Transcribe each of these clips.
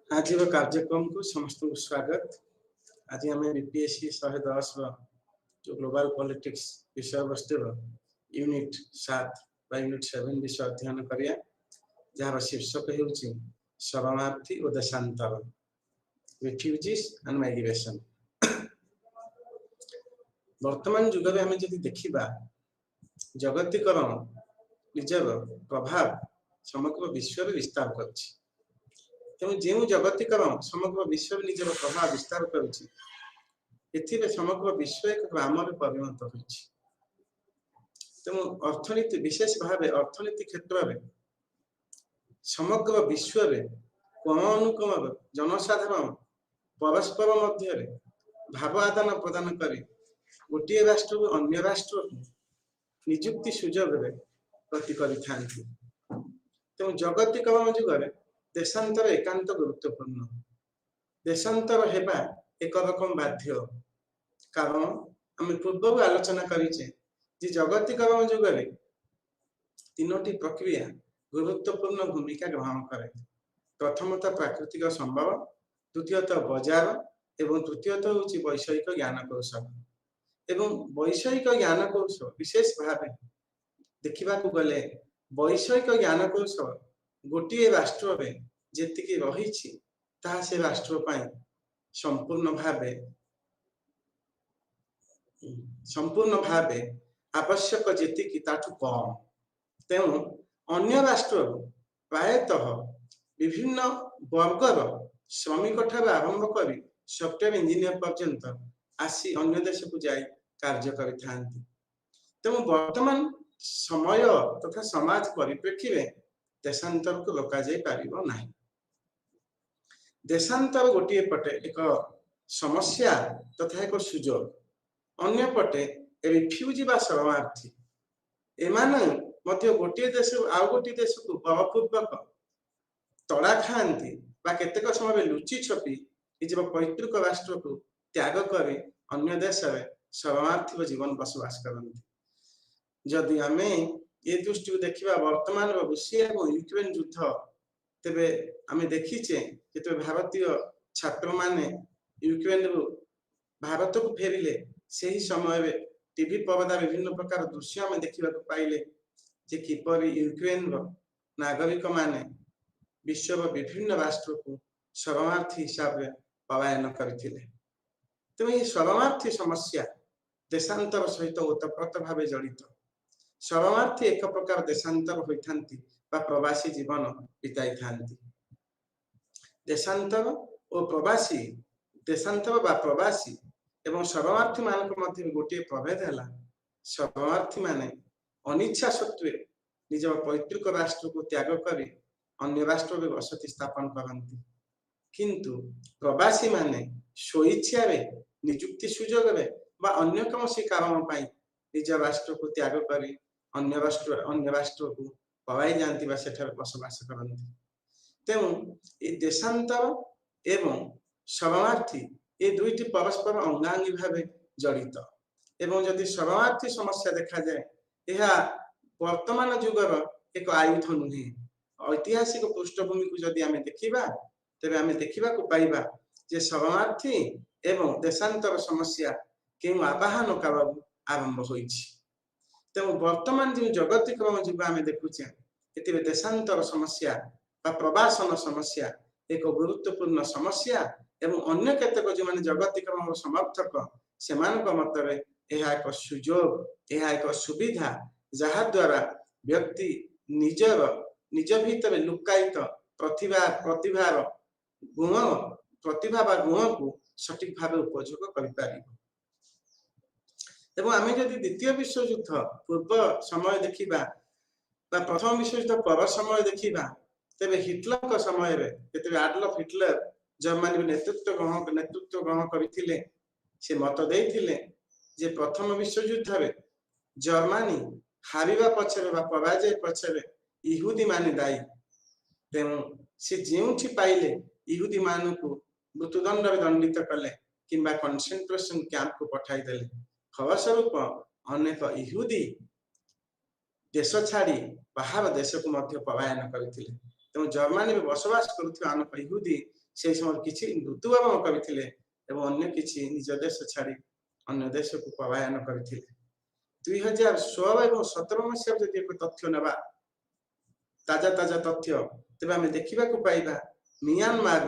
आज कार्यक्रम को समस्त को स्वागत। आज आम बीपीएससी 110 जो ग्लोबल पॉलिटिक्स विषय वस्तु यूनिट 7 यूनिट 7 विषय अध्ययन करिया जार शीर्षक हेउची शरणार्थी और देशांतर रिफ्यूजीज एंड माइग्रेशन। वर्तमान युग में आम जदि देखिबा जगतीकरण निजर प्रभाव समग्र विश्व में विस्तार करछि। तेणु जो जगतीकरण समग्र विश्व में निजर प्रभाव विस्तार करुछि एथिरे समग्र विश्व एक ग्राम में परिणत होइछि। तेणु अर्थनीति विशेष भाव अर्थनीति क्षेत्र में समग्र विश्व में कम अनुकम जनसाधारण परस्पर मध्य भाव आदान प्रदान कर गोटे राष्ट्र अन्य राष्ट्र निजुक्ति सुजोग गति करिथांती। तेणु जगतीकरण जुगरे देशांतर एकांत गुरुत्वपूर्ण। देशांतर हेबा एक रकम बाध्य, कारण आम पूर्व आलोचना करिचे जे जगतीकरण जुगरे तीनोटी प्रक्रिया गुरुत्वपूर्ण भूमिका ग्रहण करे। प्रथमतः प्राकृतिक संभव, द्वितीयतः बाजार एवं तृतीयतः होची वैषयिक ज्ञान कौशल। एवं वैषयिक ज्ञान कौशल विशेष भाव देखा गले वैषयिक ज्ञान कौशल गोटे राष्ट्र में जेतिकी रही ताहा से राष्ट्र पाई संपूर्ण भावे आवश्यक जेतिकी ताठू कम। तेणु अन्य राष्ट्र प्रायतः विभिन्न वर्गर श्रमिक ठार आरंभ कर सॉफ्टवेयर इंजीनियर पर्यंत आसी अन्य देश को जाई कार्य करिथांती। तेणु वर्तमान समय तथा समाज परिप्रेक्षी में देशांतर को रोका जाई पारिबो नाही। देशांतर गोटे पटे एक समस्या तथा एक सुजोग, अन्य पटे रिफ्यूजी बा शरणार्थी एमाने मध्य गोटे देश आउ गोटे देश को बलपूर्वक तड़ा खाती बा केतेक समय लुचि छपी निज पैतृक राष्ट्र को त्याग कर अन्य देश में शरणार्थी जीवन बसवास करती। जदि आम ये दृष्टि देखा वर्तमान रूसिया और यूक्रेन युद्ध तेबे आम देखीचे जो भारतीय छात्र माने यूक्रेन रु भारत को फेरिले सही समय टीवी पर्दा विभिन्न प्रकार दृश्य आम देखा पाइले जे किपर यूक्रेन नागरिक माने विश्व विभिन्न राष्ट्र को शरणार्थी हिसाब से पलायन करथिले। तेणु ये शरणार्थी समस्या देशांतर सहित ओतप्रोत भाव जड़ित। शरणार्थी एक प्रकार देशांतर होइथांती बा प्रवासी जीवन बिताई थांती। देशांतर और प्रवासी, देशांतर बा प्रवासी एवं शरणार्थी मानक मध्य गोटे प्रभेद है। शरणार्थी माने अनिच्छा सत्वे निज पैतृक राष्ट्र को त्याग कर अन्य राष्ट्र में बसति स्थापन करती, किंतु प्रवासी माने स्वेच्छा निजुक्ति सुजोग बा अन्य कौन कारण निज राष्ट्र को त्याग कर अन्य राष्ट्र को पलाई जाती बसवास करती। तेणु ये देशांतर एवं शरणार्थी ये दुईटी परस्पर अंगांगी भाव जड़ित। एवं जदि शरणार्थी समस्या देखा जाए यह वर्तमान युगर एक आयुध नुहे। ऐतिहासिक पृष्ठभूमि को जदि आम देखा तेरे आम देखा पाइबा जे शरणार्थी एवं देशांतर समस्या क्यों आवाहन काल आरंभ होइछि। तेणु वर्तमान जो जगतीकरण युग आम देखुचे एतिरे देशांतर समस्या बा प्रवासन समस्या एक गुरुत्वपूर्ण समस्या एवं अन्य केतक जो माने जगतीकरण समर्थक सेमानक मतरे यह एक सुजोग, यह एक सुविधा जहा द्वारा व्यक्ति निज भीतर लुकायित प्रतिभार गुण को सठिक भाव उपयोग कर। एवं आम जदि द्वितीय विश्व युद्ध पूर्व समय देखा प्रथम विश्व युद्ध पर समय देखा तेरे हिटलर समय एडल्फ हिटलर जर्मनी नेतृत्व ग्रहण करते से मत देते जे प्रथम विश्व युद्ध में जर्मनी हारिबा पछरे बा पराजय पछरे इहुदी माने दायी। तेणु से जो पाइले इहुदी मान को मृत्युदंड दंडित कले किंबा कंसेंट्रेशन कैंप को पठाई देले। फलस्वरूप अनेक इहुदी देश छाड़ी बाहर देश को मध्य पलायन करथिले। तेणु जर्मनी में बसवास करुଥିବା अनेक इहुदी से समय किसी मृत्युवरण करथिले एवं अन्य किसी निज देश छाड़ी अन्य देश को पलायन करथिले 2016 एवं 17 मसीहा जदि एक तथ्य नेबा ताजा ताजा तथ्य तेबे आमे देखिबा को पाइबा म्यांमार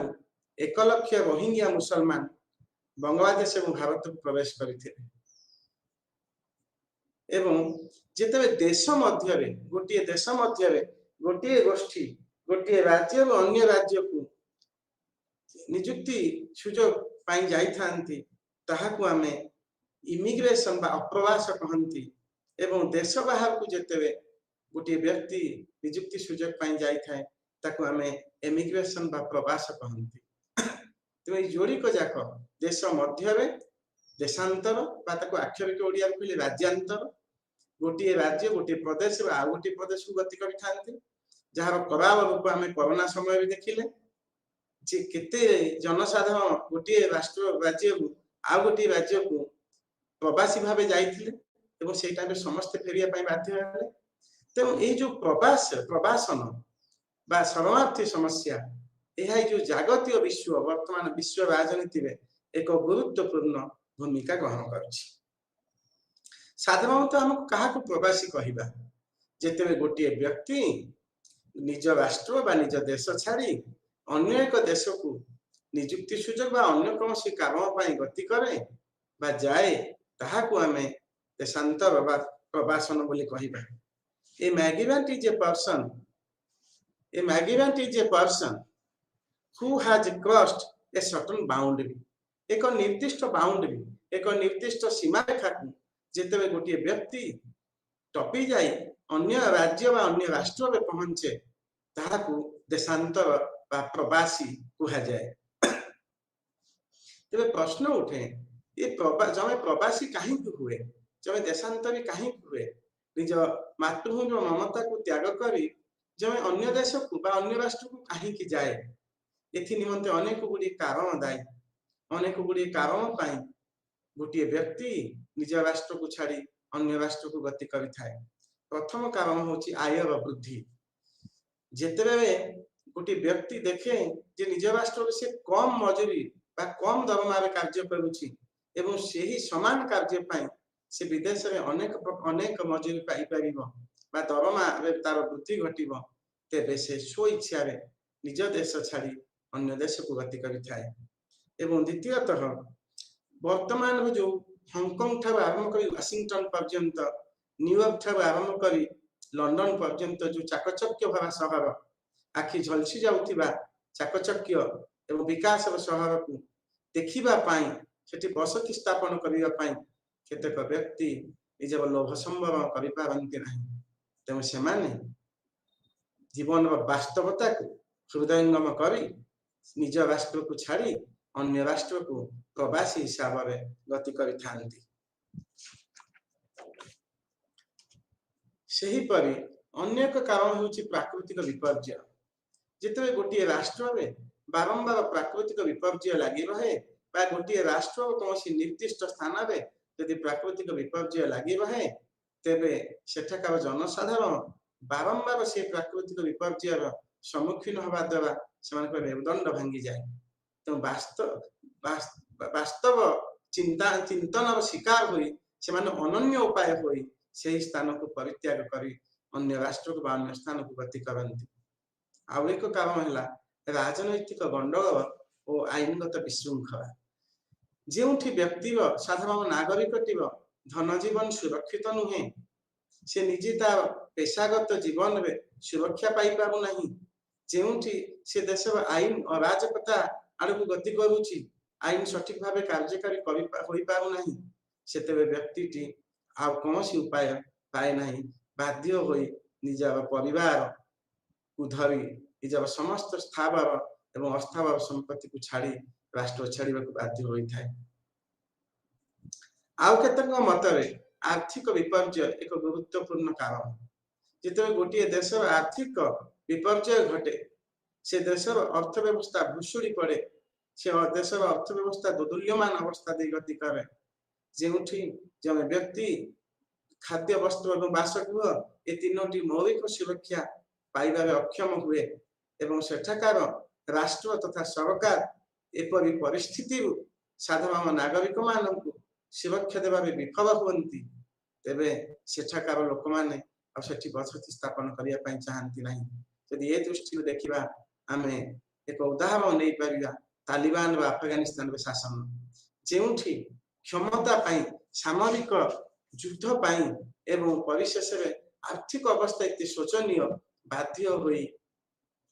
1 लाख रोहिंग्या मुसलमान बांग्लादेश एवं भारत को प्रवेश करथिले एवं जेतबे देश मध्य रे गोटिए देश मध्य रे गोटिए गोष्ठी गोटिए राज्य और अन्य राज्य को नियुक्ति सुजोग पाई जाई थांती ताहा को आमे इमिग्रेशन बा अप्रवास कहंती एवं देश बाहर को जेतबे गोटिए व्यक्ति नियुक्ति सुजोग पाई जाई थाए ताको आमे इमिग्रेशन बा प्रवास कहंती तो जोड़ी को जाक देश मध्य रे देशांतर बा ताको अक्षरिक ओडिया कहले राज्यांतर गोटिए राज्य गोटिए प्रदेश बा गोटिए प्रदेश को गति करि थांती जहार प्रभाव रूप आमे कोरोना समय भी देखिले जे केते जनसाधारण गोटिए राष्ट्र राज्य को आ गोटिए राज्य को प्रवासी भावे जाइथिले एवं सेई टाइम समस्त फेरिया पई बाध्य हेले तेणु ए जो प्रवासन बा शरणार्थी समस्या यह जो जागतिक विश्व वर्तमान विश्व राजनीति में एक गुरुत्वपूर्ण भूमिका ग्रहण करुछि साधारणतः हम कहा को प्रवासी कहिबा जेतेबे गोटिए व्यक्ति निज राष्ट्र बा निज देश छाड़ी अन्य एक देश को नियुक्ति सुजोग बा अन्य कोनोसी कारण पई गति करे बा जाए ताहा को हमें देशांतर बा प्रवासन बोली कहिबा ए migrant is a person who has crossed a certain boundary एक निर्दिष्ट बाउंड्री एक निर्दिष्ट सीमा रेखा को जेतेबे गोटिए व्यक्ति टपी जाई अन्य राज्य बा अन्य राष्ट्र में पहुंचे ताहा को देशांतर बा प्रवासी कहा जाए तेबे प्रश्न उठे ये जमे प्रवासी कहीं हुए जमे देशांतरी कहीं हुए निज मातृभूमि ममता को त्याग करी जमे अन्य देश को बा अन्य राष्ट्र को कहीं की जाए एथि निमंते अनेक गुडी कारण दायी अनेक गुडी कारण पाई गोटिए व्यक्ति निज राष्ट्र को छाड़ी अन्य राष्ट्र को गति करि थाए प्रथम कारण होची आय वृद्धि जेतेबे गोटे व्यक्ति देखे जे निज राष्ट्र से कम मजूरी बा कम दरमा रे कार्य करूची एवं सेही समान कार्य पाई से विदेश में अनेक मजूरी पाई परिबो बा दरमा रे तार वृद्धि घटिबो तेबे से स्व इच्छा रे निज देश छाड़ी अन्य देश को गति करि थाए एवं द्वितीयतः वर्तमान जो हांगकांग ठार आरंभ करी वाशिंगटन पर्यंत न्यूयॉर्क ठार आरंभ करी लंडन पर्यंत जो चाकचक्य भरा सहर आखि झलसी जाउथिबा चाकचक्य एवं विकास सहर को देखिबा पाई सेठी बसति स्थापन करिबा पाई केतेक व्यक्ति निज लोभ संभव करि पारंती नाही तेम से माने जीवन वास्तवता को हृदयंगम करी निज राष्ट्र को छाड़ी अन्य राष्ट्र को प्रवासी हिसाब रे गति करि थांती सही परि अन्य एक कारण होची प्राकृतिक विपर्य जेतबे गोटिए राष्ट्र में बारंबार प्राकृतिक विपर्य लागि रहे बा गोटिए राष्ट्र कोनोसी निर्दिष्ट स्थान रे यदि प्राकृतिक विपर्य लागि रहे तेबे सेठाकार जनसाधारण बारंबार से प्राकृतिक विपर्य सम्मुखीन होबा द्वारा सेमानक मेरुदंड भांगी जाए तो वास्तव चिंतन शिकार हुई सेमाने अनन्य उपाय हुई से स्थान को परित्याग करी अन्य राष्ट्र को अन्य स्थान को गति करती आउ एक कारण है राजनैतिक गंडगोल और आईनगत विशृंखला जो व्यक्ति साधारण नागरिक धन जीवन सुरक्षित नुहे से निजे तार पेशागत जीवन में सुरक्षा पाई पारु नहीं जेउठी से देश आईन अराजकता आड़ को गति करुची आईन सठिक भाव कार्यकारी होई पारु नहीं सेतेबे व्यक्ति आ कौनसी उपाय पाए नहीं बाध्य होई निज परिवार को धरी निज समस्त स्थावर एवं अस्थावर संपत्ति को छाड़ी राष्ट्र छाड़वा को बाध्य होई थाए आउ केतक मतरे आर्थिक विपर्य एक गुरुत्वपूर्ण कारण जिते गोटे देश आर्थिक विपर्य घटे से देशर अर्थव्यवस्था भुशुड़ी पड़े से देशर अर्थव्यवस्था दोदुल्यमान अवस्था दे गति करे जेउठी जने व्यक्ति खाद्य वस्त्र और बासगृह ए तीनोटी मौलिक सुरक्षा पाइबारे अक्षम हुए एवं सेठाकार राष्ट्र तथा सरकार एपरी परिस्थिति साधारण नागरिक मानक सुरक्षा देवारे विफल हुअन्ति तेबे सेठाकार लोक माने आ सेठी बसति स्थापन करिया पई चाहन्ति नाही। यदि ए दृष्टि देखिबा आमे एक उदाहरण नै परिया तालिबान व अफगानिस्तान रे शासन जेउठी क्षमता पई सामरिक युद्ध पई एवं परिशेष रे आर्थिक अवस्था इति शोचनीय बाध्य होई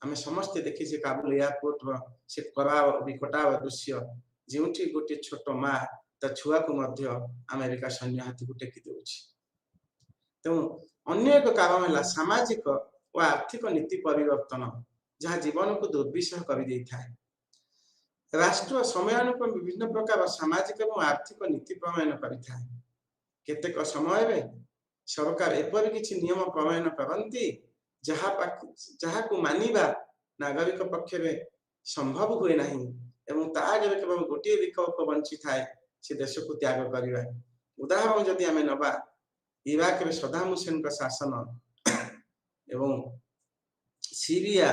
आमे समस्त देखि से काबुल एयरपोर्ट व से करा विकटाव दृश्य जेउठी गोटे छोट मा त छुआ को मध्य अमेरिका सैन्य हाथी को टेकी देउछि। तेणु अन्य एक कारण है सामाजिक और आर्थिक नीति परिवर्तन जहाँ जीवन को दुर्विषह कर दै थाए। राष्ट्र समयानुक्रम विभिन्न प्रकार सामाजिक और आर्थिक नीति प्रणयन करिथाए। केतेक समय रे सरकार एपरि किछि नियम प्रणयन करन्ति जहाँ को मानिबा नागरिक पक्ष रे संभव हुए नाही एवं ता आगे केवल गोटे विकल्प बंची थाए से देश को त्याग करिबा। उदाहरण जदि आमे नबा इराक रे सद्दाम हुसैन का शासन एवं सीरिया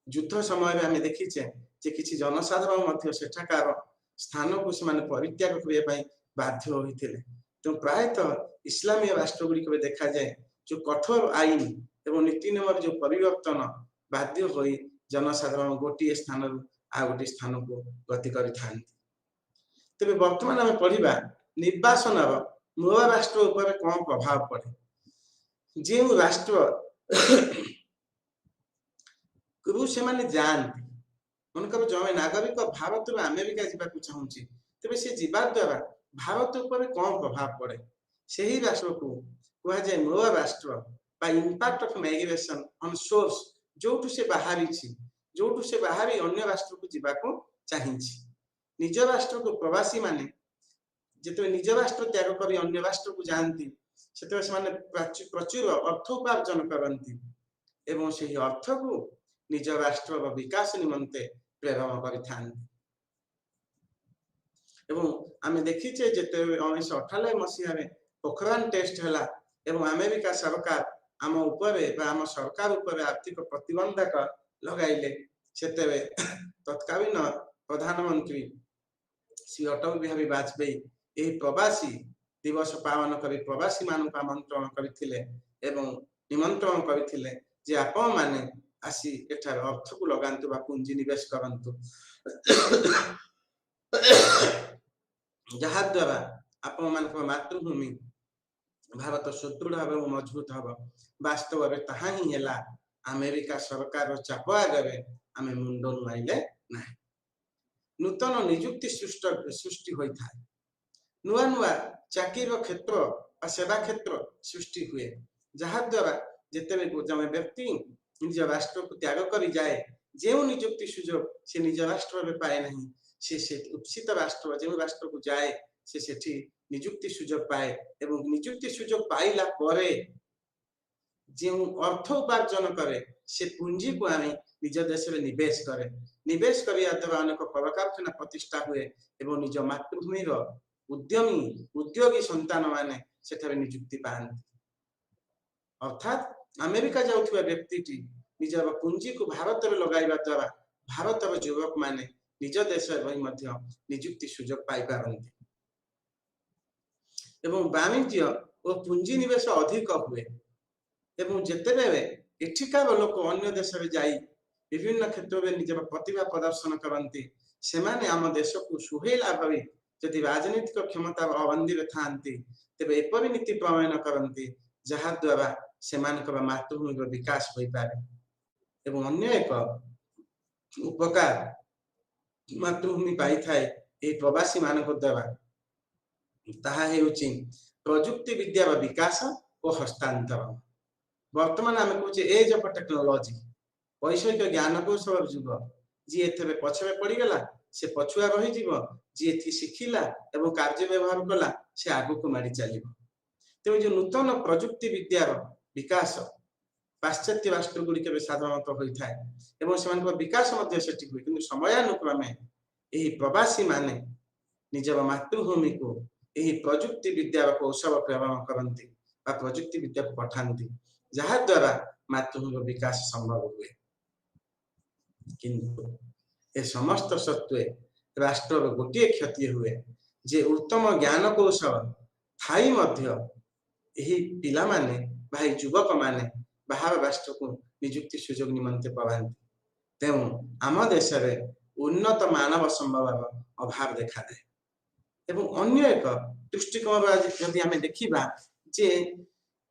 युद्ध समय रे आमे देखिछे जे किछि जनसाधारण मध्य सेठाकार स्थान को से माने परित्याग करिया पई बाध्य होइथिले। तो प्रायतः इस्लामीय राष्ट्र गुड़ी को देखा जाए जो कठोर आईन एवं नीति नियम जो परिवर्तन बाध्य होई जनसाधारण गोटे स्थान आ गोटे स्थान को गति करि थांती। तबे वर्तमान आमे पढ़िबा निर्वाचन मूल राष्ट्र ऊपर कौन प्रभाव पड़े। जे राष्ट्र कबू से माने जानती मनकर जमे नागरिक भारत रो अमेरिका जीवा को चाहूची तबे से जीवा द्वारा भारत ऊपर कौन प्रभाव पड़े सही राष्ट्र को कहा जाए मूल राष्ट्र बा impact of migration on source जोठु से बाहरी अन्य राष्ट्र को जीवा को चाहिछि। निज राष्ट्र को प्रवासी माने जेते निज राष्ट्र त्याग करी अन्य राष्ट्र को जानती सेते से माने प्रचुर अर्थ उपार्जन करंती एवं सही अर्थ को निज राष्ट्र व विकास निमंते प्रेरण करिथांती। एवं आमे देखिचे जेते 1998 मसीहा रे पोखरान टेस्ट हला एवं अमेरिका सरकार आम ऊपर आम सरकार ऊपर आर्थिक प्रतिबंधक लगाइले सेते तत्कालीन प्रधानमंत्री श्री अटल बिहारी वाजपेयी एही प्रवासी दिवस पालन करी प्रवासी मानक आमंत्रण करथिले एवं निमंत्रण करथिले जे आपण माने आसी एठार अर्थ को लगांतु बा पूंजी निवेश करंतु जहा द्वारा आपण मानक मातृभूमि भारत सुदृढ़ एवं मजबूत हब। वास्तव में ताहा ही हेला अमेरिका सरकार चाप आगे आमे मुंड नुआइले ना। नूतन नियुक्ति सृष्टि होता है नुआ नुआ चाकिर क्षेत्र और सेवा क्षेत्र सृष्टि हुए जहा द्वारा जिते जमे व्यक्ति निज राष्ट्र को त्याग करी जाए जो नियुक्ति सुजोग से निज राष्ट्र में पाए नहीं से उपस्थित राष्ट्र जो राष्ट्र को जाए से सेठी नियुक्ति सुजोग पाए एवं नियुक्ति सुजोग पाइला परे जो अर्थ उपार्जन करे से पूंजी को आने निज देश में निवेश करे। निवेश करिया द्वारा अनेक कलकारखाना प्रतिष्ठा हुए एवं निज मातृभूमि उद्यमी उद्योगी संतान माने सेठारे नियुक्ति पाती। अर्थात अमेरिका जाउथुवा व्यक्तिटी निज पूंजी को भारत में लगाइबा द्वारा भारत युवक माने निज देश रही मध्य नियुक्ति सुजोग पाई पारंती एवं वाणिज्य और पूंजी निवेश अधिक हुए एवं जेतेबेले एठिकार लोक अन्य देश में जाई विभिन्न क्षेत्र में निज प्रतिभा प्रदर्शन करती सेमाने आम देश को सुहेला भावी यदि राजनीतिक क्षमता अवंदी थांती तेबे एपरि नीति प्रणयन करती जहा द्वारा सेमानकर मातृभूमि विकास हो पारे एवं अन्य एक उपकार मातृभूमि पाई थाए ए प्रवासी मानक द्वारा ताहा हेउची प्रजुक्ति विद्या विकास और हस्तांतर। वर्तमान आम कहे एज ऑफ टेक्नोलॉजी वैषयिक ज्ञान कौशल जुग जी एथे पछरे पड़ीगला से पछुआ रही जीव जी एथि शिखिला एवं कार्य व्यवहार कला से आगु को मारी चलिबो। तेज जो नूतन प्रजुक्ति विद्यार विकास पाश्चात्य राष्ट्र गुड़िक साधारणतः होता है एवं से विकास हुए कि समयानुक्रमे यही प्रवासी माने निज मातृभूमि को यही प्रजुक्ति विद्या कौशल प्रेरण करती प्रजुक्ति विद्या को पठाती जहा द्वारा मातृभूमि विकास संभव हुए। କିନ୍ତୁ ଏ ସମସ୍ତ ସତ୍ତ୍ୱେ ରାଷ୍ଟ୍ରର ଗୋଟିଏ କ୍ଷତି ହୁଏ ଯେ ଉତ୍ତମ ଜ୍ଞାନ କୌଶଳ ଥାଇ ମଧ୍ୟ ଏହି ପିଲାମାନେ ବା ଏହି ଯୁବକମାନେ ବାହାର ରାଷ୍ଟ୍ରକୁ ନିଯୁକ୍ତି ସୁଯୋଗ ନିମନ୍ତେ ପଳାନ୍ତି। ତେଣୁ ଆମ ଦେଶରେ ଉନ୍ନତ ମାନବ ସମ୍ଭଳର ଅଭାବ ଦେଖାଯାଏ। ଏବଂ ଅନ୍ୟ ଏକ ଦୃଷ୍ଟିକୋଣ ଯଦି ଆମେ ଦେଖିବା ଯେ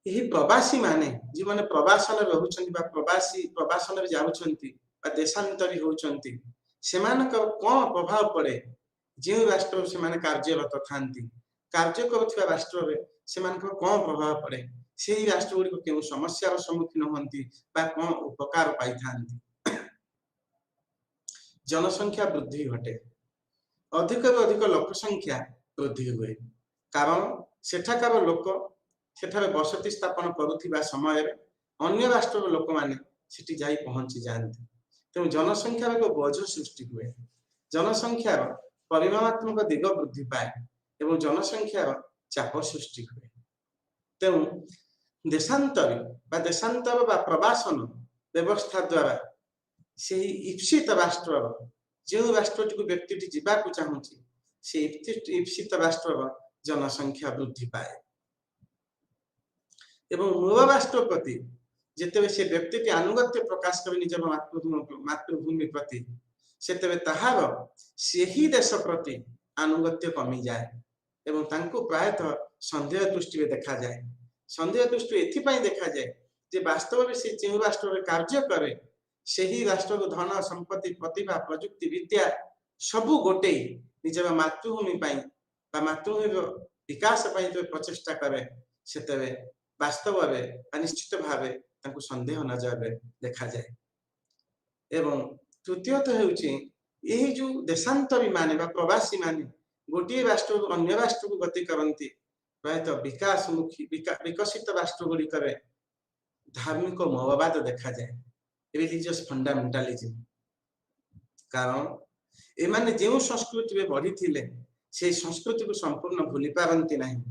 ଏହି ପ୍ରବାସୀ ମାନେ ଯେଉଁମାନେ ପ୍ରବାସନରେ ରହୁଛନ୍ତି ବା ପ୍ରବାସନରେ ଯାଉଛନ୍ତି ବା ଦେଶାନ୍ତରୀ ହେଉଛନ୍ତି, ସେମାନଙ୍କର କ'ଣ ପ୍ରଭାବ ପଡ଼େ ଯେଉଁ ରାଷ୍ଟ୍ରରେ ସେମାନେ କାର୍ଯ୍ୟରତ ଥାନ୍ତି, କାର୍ଯ୍ୟ କରୁଥିବା ରାଷ୍ଟ୍ରରେ ସେମାନଙ୍କର କ'ଣ ପ୍ରଭାବ ପଡ଼େ, ସେହି ରାଷ୍ଟ୍ରଗୁଡ଼ିକ କେଉଁ ସମସ୍ୟାର ସମ୍ମୁଖୀନ ହୁଅନ୍ତି ବା କ'ଣ ଉପକାର ପାଇଥାନ୍ତି। जनसंख्या वृद्धि घटे, अधिक अधिक लोक संख्या वृद्धि हुए, कारण सेठाकार लोक सेठारे बसति स्थापन करुथिबा समय अन्य राष्ट्र लोक माने सेठी जाई पहुंची जाते। तेणु जनसंख्या एक बोझ सृष्टि हुए, जनसंख्या परिमाणात्मक दिग वृद्धि पाए एवं जनसंख्या चाप सृष्टि हुए। तेणु देशांतर बा प्रवासन व्यवस्था द्वारा से इप्सित राष्ट्र जो राष्ट्रटी को व्यक्ति जीवाक चाहूँगी से इप्सित राष्ट्र जनसंख्या वृद्धि पाए एवं मूल राष्ट्र प्रति जिते से व्यक्ति आनुगत्य प्रकाश कर निज मातृभूमि प्रति से ताहार से देश प्रति आनुगत्य कमी जाए एवं तांको प्रायतः संदेह दृष्टि देखा जाए। संदेह दृष्टि एथिपाई देखा जाए जे वास्तव में से जो राष्ट्र कार्य करे से ही राष्ट्र को धन संपत्ति प्रतिभा प्रजुक्ति विद्या सबू गोटे निज मातृभूमि मातृभूमि विकास प्रचेषा करे से वास्तव में निश्चित भाव संदेह नजर देखा जाए। एवं तृतीयतः यही जो देशांतरी माने प्रवासी माने गोटे राष्ट्र अन्य राष्ट्र को गति करती प्रायतः विकासमुखी विकसित राष्ट्र गुड़िक धार्मिक मौलवाद देखा जाए, रिलीजियस फंडामेंटालिज्म। कारण एमाने जो संस्कृति में बढ़ी थिले से संस्कृति को संपूर्ण भूली पारंती नहीं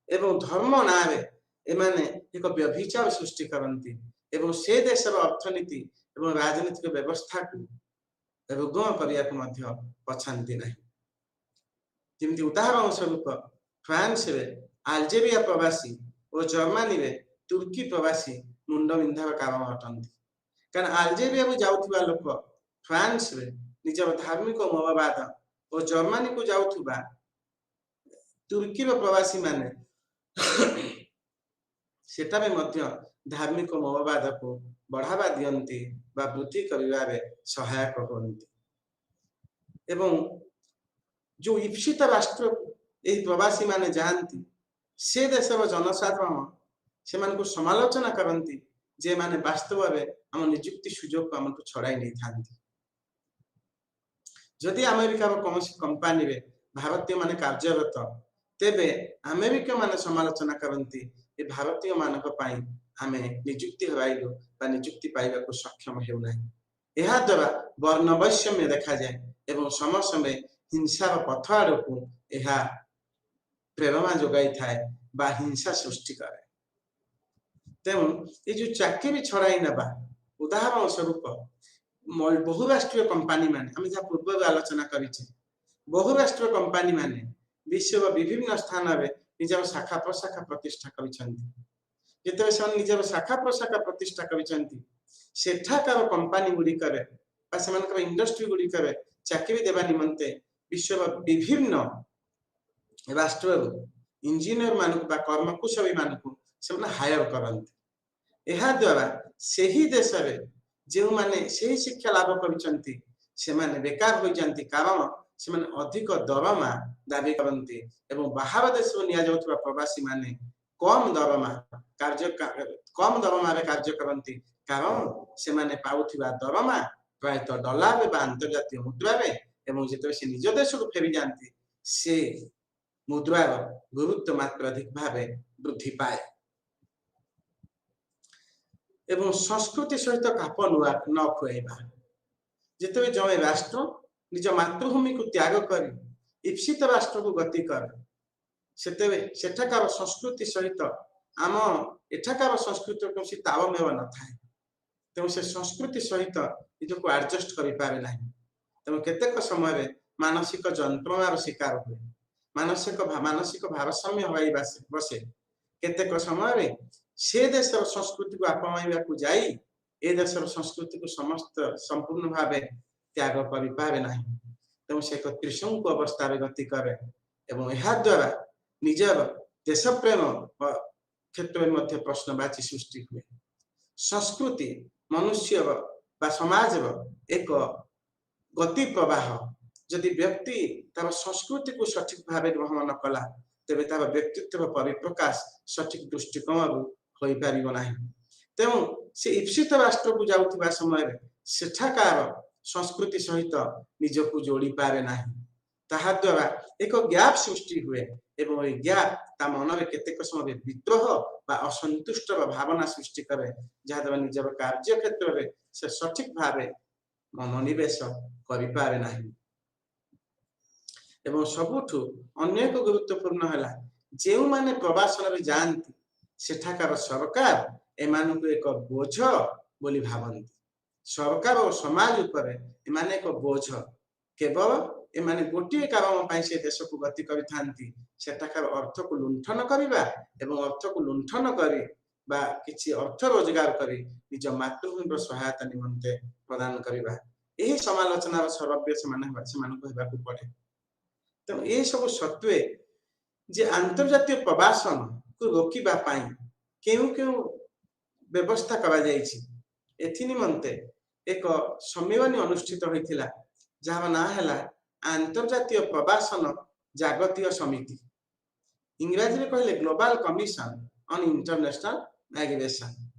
एवं धर्म नारे एमाने एक व्यभिचार सृष्टि करती एवं से देशर अर्थनीति एवं राजनीतिक व्यवस्था को रुग्ण करने को पछाती नहीं। जमी उदाहरण स्वरूप फ्रांस रे अल्जेरिया प्रवासी और जर्मनी रे तुर्की प्रवासी मुंड विंधार कारण अटंती। कारण अल्जेरिया को जाउथुबा लोक फ्रांस रे निजर धार्मिक मौलवाद और जर्मनी को जाउथुबा तुर्की रो प्रवासी माने सेटा में मध्य धार्मिक मौलवाद को बढ़ावा दियंती बा वृद्धि करिवारे सहायक होती। एवं जो इप्सित राष्ट्र यही प्रवासी माने जानती से देशर जनसाधारण से समालोचना करती जे माने वास्तव में आम निजुक्ति सुजोग को आमको छड़ाई नहीं था। जदि अमेरिका कौन कंपानी रे भारतीय माने कार्यरत तेबे अमेरिका माने समालोचना करती ए भारतीय मानक पाई आमे निजुक्ति हराइलु बा निजुक्ति पाइबा को सक्षम हेउ नाही। एहा द्वारा वर्ण वैषम्य देखा जाए एवं समय समय हिंसार पथ आड़कू एहा प्रेरणा जोगाई थाए बा हिंसा सृष्टि करे। तेणु ये जो चाकरी छड़ाई नबा उदाहरण स्वरूप बहुराष्ट्रीय कंपानी माने आम जहाँ पूर्व आलोचना करिछे बहुराष्ट्रीय कंपानी माने विश्व विभिन्न स्थान में निजर शाखा प्रशाखा प्रतिष्ठा करिछन्ति। जेतबे से निजर शाखा प्रशाखा प्रतिष्ठा करिछन्ति सेठाकार कंपानी गुड़िकर बा सेमानकर इंडस्ट्री गुड़िकर चाकरी देवा निमंते विश्व विभिन्न राष्ट्र इंजीनियर मानक बा कर्मकुशली मानक से हायर करते। एहा द्वारा सही देश में जो माने सही शिक्षा लाभ करछन्ति से माने बेकार हो जानती कारण से माने अधिक दरमा दाबी करते एवं बाहर देश में निया जाउथबा प्रवासी माने कम दरमा रे कार्य करती कारण से माने पाउथबा दरमा प्रायतः डॉलर बा अंतर्जातीय मुद्रा रे एवं जेतबे से निज देश को फेरी जानती से मुद्रार गुरुत्व मात्र अधिक भाव वृद्धि पाए एवं संस्कृति सहित काप न खुआइबा। जिते जड़े राष्ट्र निज मातृभूमि को त्याग कर इप्सित राष्ट्र को गति कर सेठाकार संस्कृति सहित आम एठाकार संस्कृति कौन तालमेल न थाए तेणु से संस्कृति सहित निजक एडजस्ट कर पारे ना। तेणु केतेक समय मानसिक जंत्रणार शिकार हुए, मानसिक भारसाम्य हवाई बसे। केतेक समय से देशर संस्कृति को आपणाइबाकू जाई ए देशर संस्कृति को समस्त संपूर्ण भाव त्याग कर पारे ना। तेणु से एक त्रिशंकु अवस्था गति करे एवं यह द्वारा निजर देश प्रेम क्षेत्र में प्रश्नवाची सृष्टि हुए। संस्कृति मनुष्य बा समाज एक गति प्रवाह। जदि व्यक्ति तार संस्कृति को सठिक भाव ग्रहण न कला तेबे तार व्यक्तित्व परिप्रकाश सठिक दृष्टिकोण हो पार ना। तेणु से ईप्सित राष्ट्र को जाउथिबा समय सेठाकार संस्कृति सहित निजक जोड़ी पारे ना। ताहा द्वारा एक गैप सृष्टि हुए एवं ये गैप ता मन में केतेक समय विद्रोह बा असंतुष्ट भावना सृष्टि करे, जहाँ द्वारा निजर कार्य क्षेत्र में से सठिक भाव मनोनिवेश कर पारे ना। एवं सबुठु अन्य एक गुरुत्वपूर्ण है जो माने प्रवासन में जाती सेठाकार सरकार एमानकु एक बोझ बोली भावती। सरकार और समाज उपर एमाने एक बोझ, केवल एमाने गोटे कारण से देश को गति करिथांती सेठाकार अर्थ को लुंठन करबा एवं अर्थ को लुंठन करी बा किछि अर्थ रोजगार करी निज मातृभूमि सहायता निमंते प्रदान करबा। यही समालोचनार सरव्य से हेबाकू पड़े। तेणु ये सब सत्वे जे अंतर्जातीय प्रवासन को रोकिबा पाई केउ केउ व्यवस्था करा जायछि। एथि निमंते एक सम्मेलन अनुष्ठित होइथिला जहाँ ना हैला अंतर्जातीय प्रवासन जागतिक समिति, इंग्रजी में कहले global commission on international migration.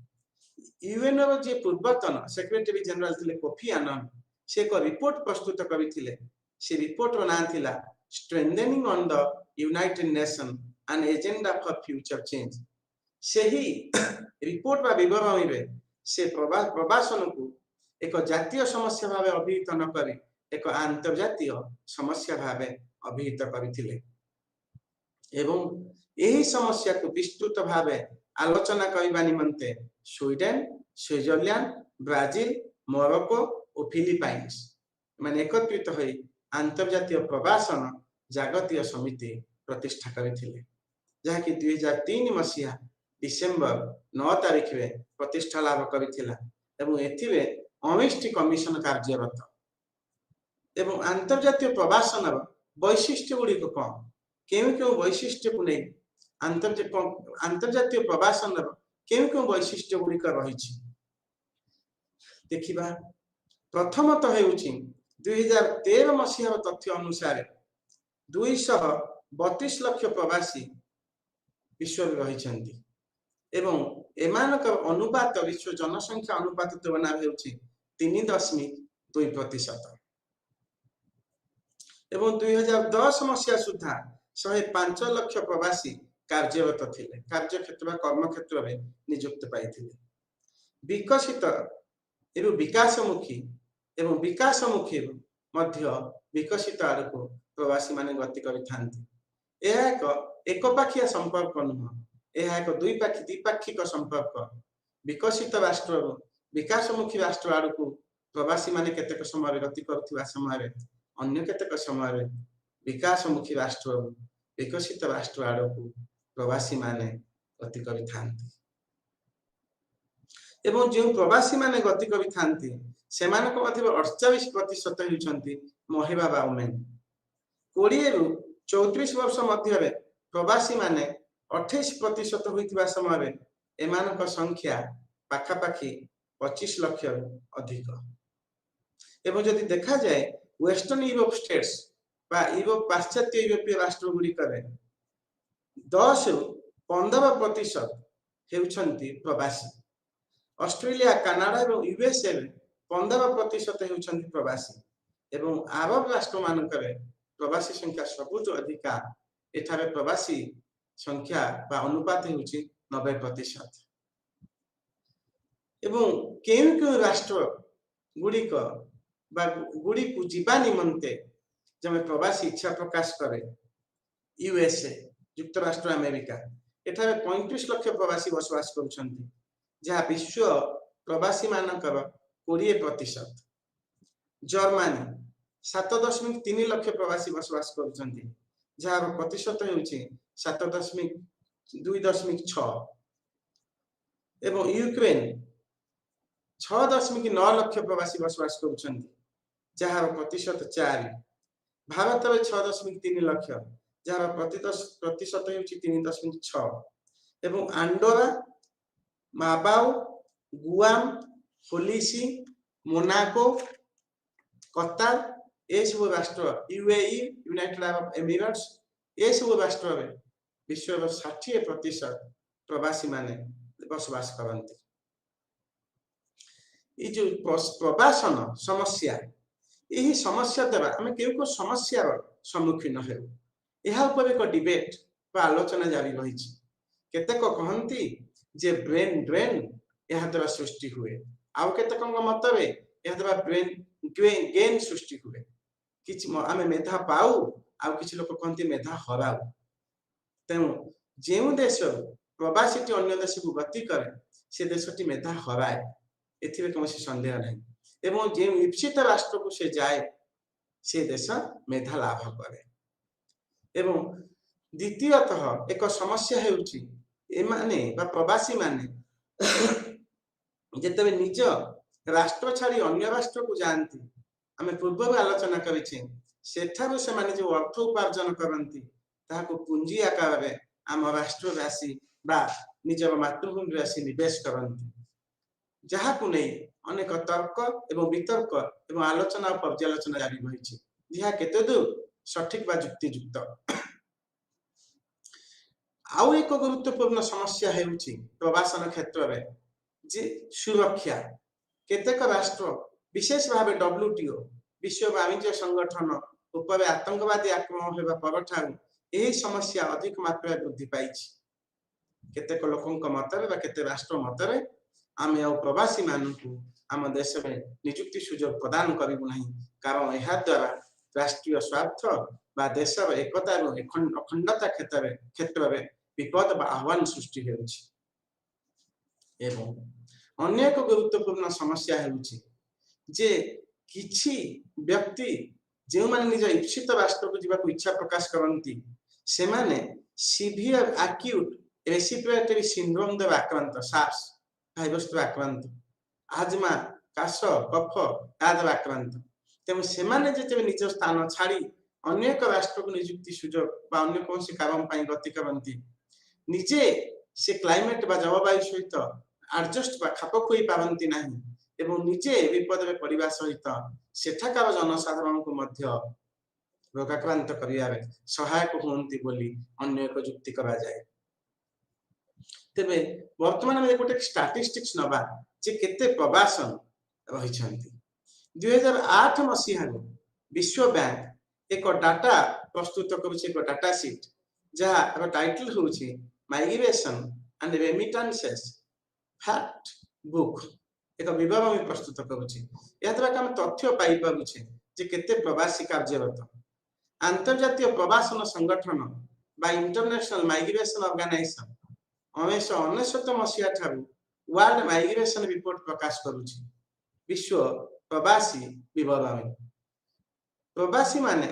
UN रो जे पूर्वतन सेक्रेटरी जनरल थिले कोफी आनन से एक रिपोर्ट प्रस्तुत करिथिले। से रिपोर्ट रो नाम थिला strengthening on the United nation an agenda for future change. सेही रिपोर्ट बा विवरण में से प्रवासन को एक जातीय समस्या भाव अभिहित न करी एक अंतर्जातीय समस्या भाव अभिहित करथिले एवं यही समस्या को विस्तृत भाव आलोचना करबा निमंते स्वीडेन, स्विट्जरलैंड, ब्राजिल, मोरक्को और फिलिपाइंस माने एकत्रित होई अंतर्जातीय प्रवासन जागतिक समिति प्रतिष्ठा करथिले, जहा कि 2003 मसीहा डिसेंबर 9 तारिख में प्रतिष्ठा लाभ करथिला एवं एथिरे 19 कमिशन कार्यरत। एवं अंतर्जातीय प्रवासन वैशिष्ट्य गुड़ी को कौन क्यों वैशिष्ट्य को नहीं अंतर्जातीय प्रवासन क्यों वैशिष्ट्य गुड़िक रही देखा। प्रथमतः हेउछि 2013 मसीहार तथ्य अनुसार 232 लाख प्रवासी विश्व में रही एवं एमानक अनुपात विश्व जनसंख्या अनुपात तुलना हेउछि 3.2%। एवं 2010 मसीहा सुधा 105 लाख प्रवासी कार्यरत थिले, कार्य क्षेत्र कर्म क्षेत्र में नियुक्त पाइथिले। विकसित एवं विकासमुखी एवं विकासमुखी मध्य विकसित आड़क प्रवासी माने गति करिथांती। यह एक एकपाखिया संपर्क नुह, यह एक द्विपाक्षिक संपर्क। विकसित राष्ट्र विकासमुखी राष्ट्र आड़क प्रवासी माने केतेक समय गति करथिबा समय अन्य केतेक समय विकासमुखी राष्ट्र विकसित राष्ट्र आड़क प्रवासी माने गति करिथांती। एवं जो प्रवासी माने गति करिथांती सेमानक मध्य 48% होइछंती महिला बा वुमेन। 20 रु 34 वर्ष मध्य प्रवासी माने 28% होइतिबा समय एमानक संख्या पाखापाखी 25 लाख अधिक। एवं जदि देखा जाए वेस्टर्न यूरोप स्टेट्स बा यूरोप पाश्चात्य यूरोपीय राष्ट्र गुड़िक 10 रु 15% हेउछंती प्रवासी। ऑस्ट्रेलिया, कनाडा और यूएसए 15% हेउछंती प्रवासी एवं अरब राष्ट्र मानकरे प्रवासी संख्या सबुठ अधिका। एठारे प्रवासी संख्या बा अनुपात हेउछि 90%। एवं केउ राष्ट्र गुड़िक बा गुड़ी को जीवा निमंते जब प्रवासी इच्छा प्रकाश करे यूएसए युक्तराष्ट्र अमेरिका एठारे 35 लाख प्रवासी बसवास करुछंती, जहाँ विश्व प्रवासी मानकर 20%। जर्मनी 7.3 लाख प्रवासी बसवास करुछन्ति जार प्रतिशत हेउछि 7.2.6 एवं यूक्रेन 6.9 लाख प्रवासी बसवास करुछन्ति जार प्रतिशत 4। भारत में 6.3 लाख जार प्रतिशत हेउछि 3.6 एवं आंडोरा, माबाउ, गुआम, होलिसी, मोनाको, कतार ये सब राष्ट्र, यूएई यूनाइटेड अरब एमिरेट्स ये सब राष्ट्र में विश्व 60% प्रवासी माने बसवास करते। ये जो प्रवासन समस्या यही समस्या द्वारा आम क्यों समस्यार सम्मुखीन हो एक डिबेट बा आलोचना जारी रही। केतेक कहती जे ब्रेन ड्रेन यह द्वारा सृष्टि हुए आउ केतेक मत यह द्वारा ब्रेन गेन सृष्टि हुए किछि आम मेधा पाऊ आउ किछि लोक कहती मेधा हराऊ। तेणु जो देश प्रवासी अन्य देश को गति करे से देशटी मेधा हराए एथिरे कौन संदेह नहीं एवं जो विकसित राष्ट्र को से जाए से देश मेधा लाभ करे। एवं द्वितीयतः एक समस्या हेउछि एमाने बा प्रवासी माने जेतबे निज राष्ट्र छाड़ी अन्य राष्ट्र को जानती आम पूर्व आलोचना करिछे सेठारु से माने जो अर्थ उपार्जन करती ताहाको पूंजी आकार में आम राष्ट्र आसी बा निज मातृभूमि आसी निवेश करती जहाकु नहीं अनेक तर्क एवं वितर्क एवं आलोचना और पर्यालोचना जारी रही जहाँ केते दूर सठिक बा युक्तियुक्त। आउ एक गुरुत्वपूर्ण समस्या हेउछि प्रवासन क्षेत्र में जे सुरक्षा। केतेक राष्ट्र विशेष भाव WTO विश्व वाणिज्य संगठन उपर आतंकवादी आक्रमण होगा पर यही समस्या अधिक मात्रा वृद्धि पाई। केतेक लोकंक मतरे बा केते राष्ट्र मतरे आम प्रवासी मानू आम देश में निजुक्ति सुजोग प्रदान करूँ ना कारण यह द्वारा राष्ट्रीय स्वार्थ बा देश एकता और अखंडता क्षेत्र में विपद बा आह्वान सृष्टि होउछि। एवं अन्य एक गुरुत्वपूर्ण समस्या हेउछि जे किछि व्यक्ति जो माने निज इच्छित राष्ट्र को जीवा इच्छा प्रकाश करती से माने सीवियर एक्यूट रेस्पिरेटरी सिंड्रोम द्वारा आक्रांत सार्स भाइरस द्वारा आक्रांत आजमा काश कफ द्वारा आक्रांत। तेणु से निज स्थान छाड़ी अन्य एक राष्ट्र को निजुक्ति सुजोग बा अन्य कौन कारण गति करती निजे से क्लाइमेट बा जलवायु सहित एडजस्ट बा खाप खोई पारती ना एवं निजे विपद में पड़ा सहित सेठाकार जनसाधारण को मध्य रोगाक्रांत करियारे सहायक होती बोली अन्य एक जुक्ति करा जाए। तेबे वर्तमान में गोटे स्टैटिस्टिक्स नबा जे केते प्रवासन रही। 2008 मसीहा विश्व बैंक एक डाटा प्रस्तुत करुछि एक डाटा सीट जहाँ टाइटल होछि migration and remittances fact book एक विवरण प्रस्तुत करुछि। या द्वारा हम तथ्य पाई पारुछे जे केते प्रवासी कार्यरत। अंतर्जातीय प्रवासन संगठन बा इंटरनेशनल माइग्रेशन ऑर्गेनाइजेशन 1969 मसीहा ठारू वर्ल्ड माइग्रेशन रिपोर्ट प्रकाश करुछि विश्व प्रवासी विवरण। प्रवासी माने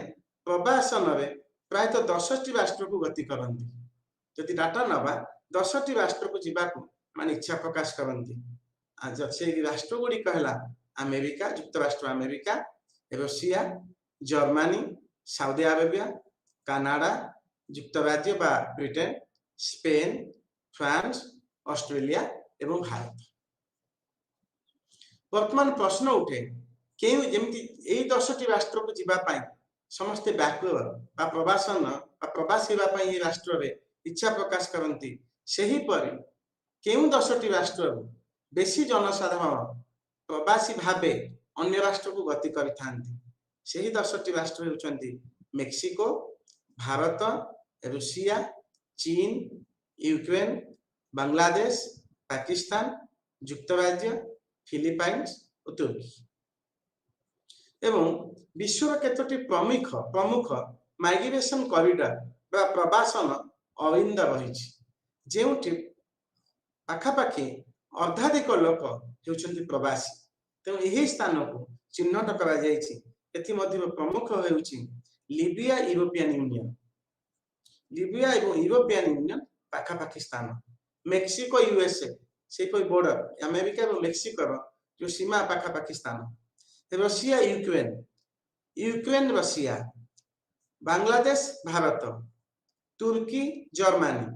प्रवासन में प्रायतः 10टी राष्ट्र को गति करती जदि डाटा नवा 10टी राष्ट्र को जीवाकू माने इच्छा प्रकाश करती। आज से राष्ट्र गुड़िक है अमेरिका युक्तराष्ट्र America Russia Germany Saudi Arabia Canada युक्तराज्य बा ब्रिटेन स्पेन फ्रांस ऑस्ट्रेलिया एवं भारत। वर्तमान प्रश्न उठे क्यों जमी 10टी राष्ट्र को जीवाई समस्ते व्याकुल बा प्रवासन बा प्रवासी राष्ट्र में इच्छा प्रकाश करती सेहीपरि क्यों 10टी राष्ट्र बेसी जनसाधारण प्रवासी भावे अन्य राष्ट्र को गति करिथांती। सेही 10टी राष्ट्र होउचंती मेक्सिको भारत रूसिया चीन यूक्रेन बांग्लादेश पाकिस्तान युक्तराज्य फिलिपाइंस और तुर्की। एवं विश्व केतोटी प्रमुख माइग्रेशन कॉरिडोर बा प्रवासन अविंद रही जेउठी पाखापाखि अर्धाधिक लोक हेउछन्ति प्रवासी। तेणु यही स्थान को चिन्हट करा जायछि। एथि मध्य प्रमुख हेउछि लिबिया यूरोपियन यूनियन। लिबिया एवं यूरोपियन यूनियन पाखा पाकिस्तान, मेक्सिको यूएसए से कोई बॉर्डर अमेरिका और मेक्सिको जो सीमा पाखा Pakistan, Russia Ukraine, Ukraine Russia, Bangladesh Bharat, Turkey Germany,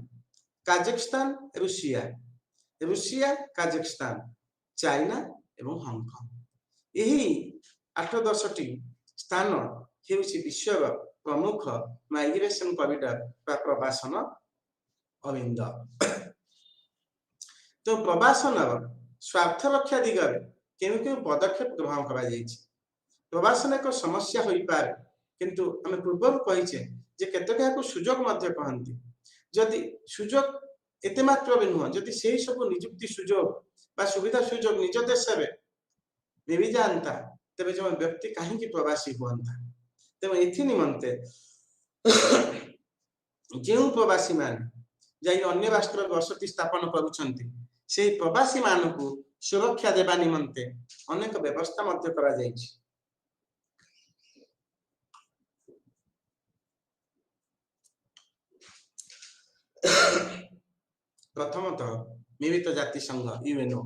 Kazakhstan Russia, Russia Kazakhstan, China एवं हांगकांग। यही 8-10 स्थान हेउछि विश्वर प्रमुख माइग्रेशन कॉरिडोर प्रवासन अविंद। तो प्रवासन स्वार्थ रक्षा दिगरे केउ केउ पदक्षेप ग्रहण करा जायछि। प्रवासन एक समस्या होई पारे, किंतु आमे पूर्व कहिछे जे केतका को सुजोग मध्य कहंती। जदि सुजोग एते मात्र भी नुह, जदि सेही सब नियुक्ति सुजोग बा सुविधा सुजोग निज देश रे मिली जानता, तबे जो व्यक्ति काहे कि प्रवासी हुअंता। तेणु एथि निमंते जो प्रवासी मान जाई अन्य राष्ट्र बसति स्थापन करूछंती, से प्रवासी मान को सुरक्षा देबा निमंते अनेक व्यवस्था मध्य करा जायछि। प्रथमतः मिलित जाति संघ यूएनओ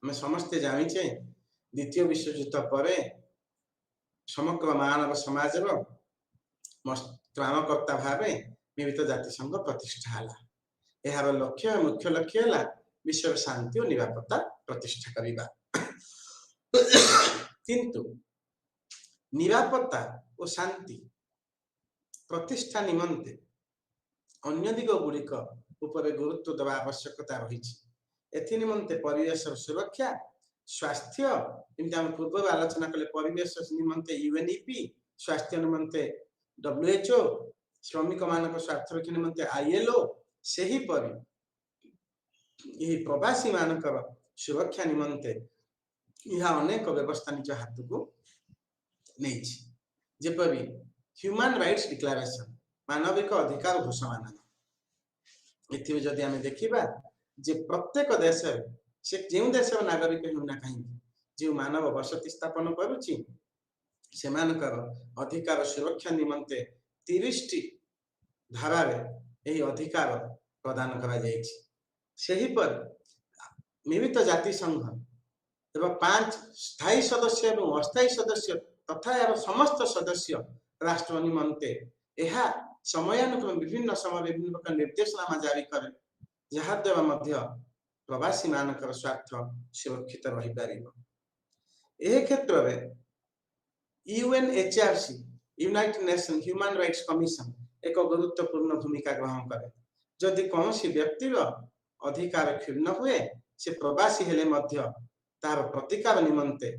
मैं समस्ते जानिछे द्वितीय विश्वयुद्ध पर समग्र मानव समाज त्राणकर्ता भाव मिलित जाति संघ प्रतिष्ठा है। यार लक्ष्य मुख्य लक्ष्य है विश्व शांति और निरापत्ता प्रतिष्ठा करने। किंतु निरापत्ता और शांति प्रतिष्ठा निमंते अन्य दिग गुड़िक उपर गुरुत्व देवा आवश्यकता रही। एथि निमंते परिवेश सुरक्षा, स्वास्थ्य, पूर्व आलोचना कले परिवेश निमंते यूएनईपी, स्वास्थ्य निमंते डब्ल्यूएचओ, श्रमिक मान स्वार्थ रक्षा निमंते आईएलओ, सही परि यही प्रवासी मान सुरक्षा निमंते यह अनेक व्यवस्था निज हाथ को नहीं। जेपरि ह्यूमन राइट्स डिक्लेरेशन मानविक अधिकार घोषणा। इति जदि आमे देखिबा जे प्रत्येक देश से जो देश नागरिक होना कहीं जो मानव बसति स्थापन करुछि से अधिकार सुरक्षा निमंते 30 धारा यही अधिकार प्रदान करा जायछि। सही पर मिलित जाति संघ एवं 5 स्थायी सदस्य एवं अस्थायी सदस्य तथा यार समस्त सदस्य राष्ट्र निमंते यह समयानुक्रम विभिन्न समय विभिन्न प्रकार निर्देशनामा जारी करे, जहाँ द्वारा मध्य प्रवासी मानकर स्वार्थ सुरक्षित रही पारिबो। एह क्षेत्र में UNHRC United Nation Human Rights commission एक गुरुत्वपूर्ण भूमिका ग्रहण करे। जदि कौन व्यक्तिर अधिकार क्षुण्ण हुए से प्रवासी हेले मध्य तार प्रतिकार निमंते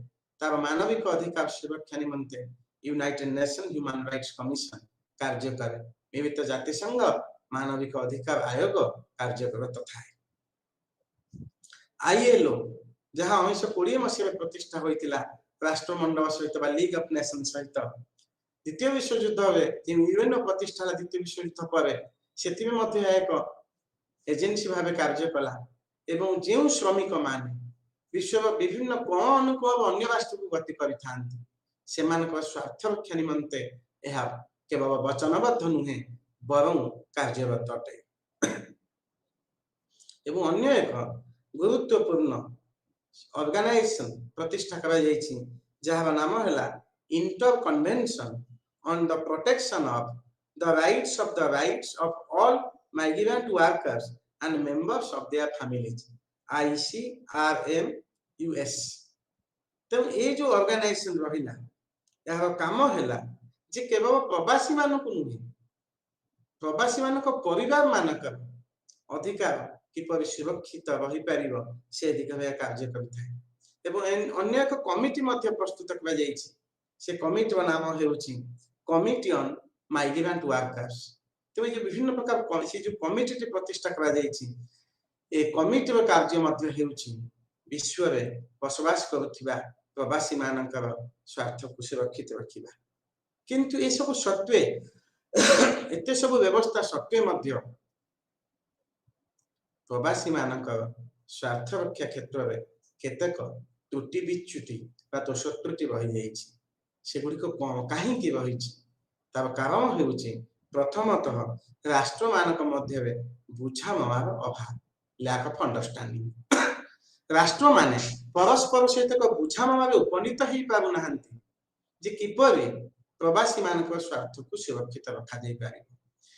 तार मानविक अधिकार सुरक्षा निमंते United Nation Human Rights Commission कार्य करे। मिलित जाति संघ मानविक अधिकार आयोग कार्य करे तथा आईएलओ जहाँ 1920 मसीह प्रतिष्ठा होइतिला राष्ट्रमंडल सहित लीग ऑफ नेशन सहित द्वितीय विश्वयुद्ध यूएनओ प्रतिष्ठा द्वितीय विश्वयुद्ध पर से एक एजेंसी भाव कार्य कला एवं जो श्रमिक मान विश्व विभिन्न कोण अनुकोण अन्य राष्ट्र को गति करिथांती सेमानक स्वार्थ रक्षा निमंते यह केवल वचनबद्ध नुहे बरं कार्यरत अटे। एवं अन्य एक गुरुत्वपूर्ण ऑर्गेनाइजेशन प्रतिष्ठा करा जायछि जहार नाम है inter convention on the protection of the rights of all migrant workers and members of their families ICRMUS। तो ये जो ऑर्गेनाइजेशन रहिला यार काम है जे केवल प्रवासी मान को नुहे प्रवासी मान परिवार मानकर अधिकार किपर सुरक्षित रही पारिबो से दिगरे कार्य करथाय। एवं अन्य एक कमिटी मध्य प्रस्तुत करा जायछि से कमिटी नाम हेउछि कमिटी ऑन माइग्रेंट वर्कर्स। तो ये विभिन्न प्रकार से जो कमिटी प्रतिष्ठा करा जायछि ए कमिटी रो कार्य मध्य हेउछि विश्व रे बसवास करुथिबा प्रवासी मानकर स्वार्थ को सुरक्षित रखिबा। किंतु ए सब सत्वे एते सब व्यवस्था सत्वे मध्य प्रवासी मानकर स्वार्थ रक्षा क्षेत्र में केतेक त्रुटि विच्युति बा दोष त्रुटि रही जाइछि सेगुड़ी को कहीं रही तार कारण होउछि प्रथमतः राष्ट्र मानक मध्य बुझामणार अभाव लैक ऑफ अंडरस्टैंडिंग राष्ट्र माने परस्पर सहित बुझामणार उपनीत हो पारु नाहंती जे किपरि प्रवासी मानक स्वार्थ को सुरक्षित रखा जाई पारे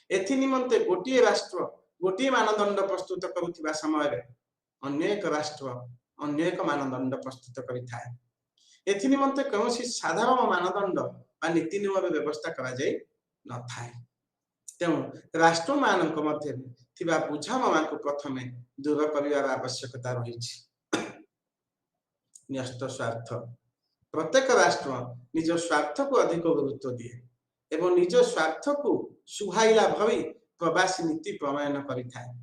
एथि निमंते गोटे राष्ट्र गोटे मानदंड प्रस्तुत करुवा समय अन्य एक राष्ट्र अन्य एक मानदंड प्रस्तुत करिथाए एथि निमंते कौनसी साधारण मानदंड बा नीति नियम व्यवस्था करा जाई न थाए तेणु राष्ट्र मानक मध्य थिबा बुझामणा को प्रथमे दूर करिवार आवश्यकता रहिछि न्यस्त स्वार्थ प्रत्येक राष्ट्र निज स्वार्थ को अधिक गुरुत्व दिए एवं निज स्वार्थ को सुहाइला भई प्रवासी नीति प्रणयन करिथाए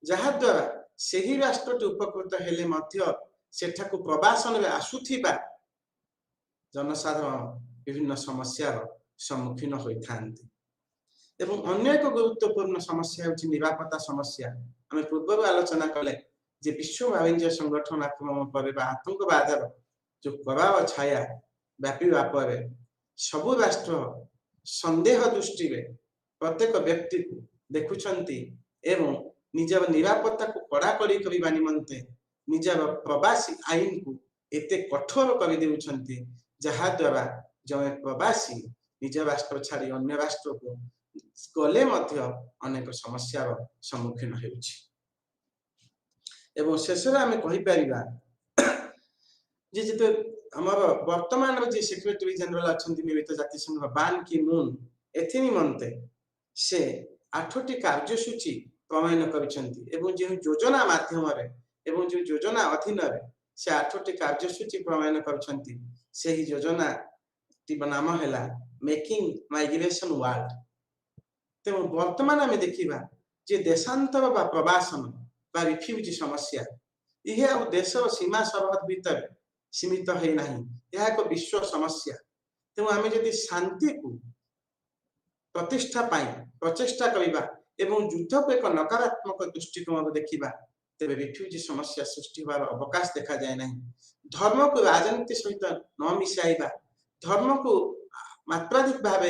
जहा द्वारा सेही राष्ट्रटी उपकृत हेले मध्य सेठाकु प्रवासन में आसुथिबा जनसाधारण विभिन्न समस्यार सम्मुखीन होइथांती एवं अन्य एक गुरुत्वपूर्ण समस्या होछि निरापत्ता समस्या आम पूर्व आलोचना कले जे विश्व वाणिज्य संगठन आक्रमण पर आतंकवादर जो प्रभाव छाया व्यापीवा पर सबु राष्ट्र संदेह दृष्टि प्रत्येक व्यक्ति को देखुछंती एवं निजर निरापत्ता को कड़ाकड़ी करबा निमंते निजर प्रवासी आईन को एते कठोर कर देउछंती जहा द्वारा जमे प्रवासी निज राष्ट्र छाड़ी अन्य राष्ट्र को गले मध्य अनेक समस्यार सम्मुखीन हेउछि एवं शेषରେ ଆମେ କହିପାରିବା जे जेते हमर वर्तमान जे सेक्रेटरी जनरल अछंती मिलित जाति संघ बान की मून एथि निमंते से 8टी कार्यसूची प्रणयन करिसंती एवं जे योजना माध्यम रे एवं जे योजना अधीन रे से 8टी कार्यसूची प्रणयन करिसंती सेही योजना ती नाम हैला मेकिंग माइग्रेशन वर्ल्ड तेणु वर्तमान आम देखा जे देशांतर बा प्रवासन बा रिफ्यूजी समस्या यह देश सीमा सरहद भीतर सीमित है ना यह एक विश्व समस्या तेणु आम जदि शांति को प्रतिष्ठा प्रचेषा करवा एवं युद्ध को एक नकारात्मक दृष्टिकोण देखा तेरे रिफ्यूजी समस्या सृष्टि होवार अवकाश देखा जाए ना धर्म को राजनीति सहित न मिसाइबा धर्म को मात्राधिक भाव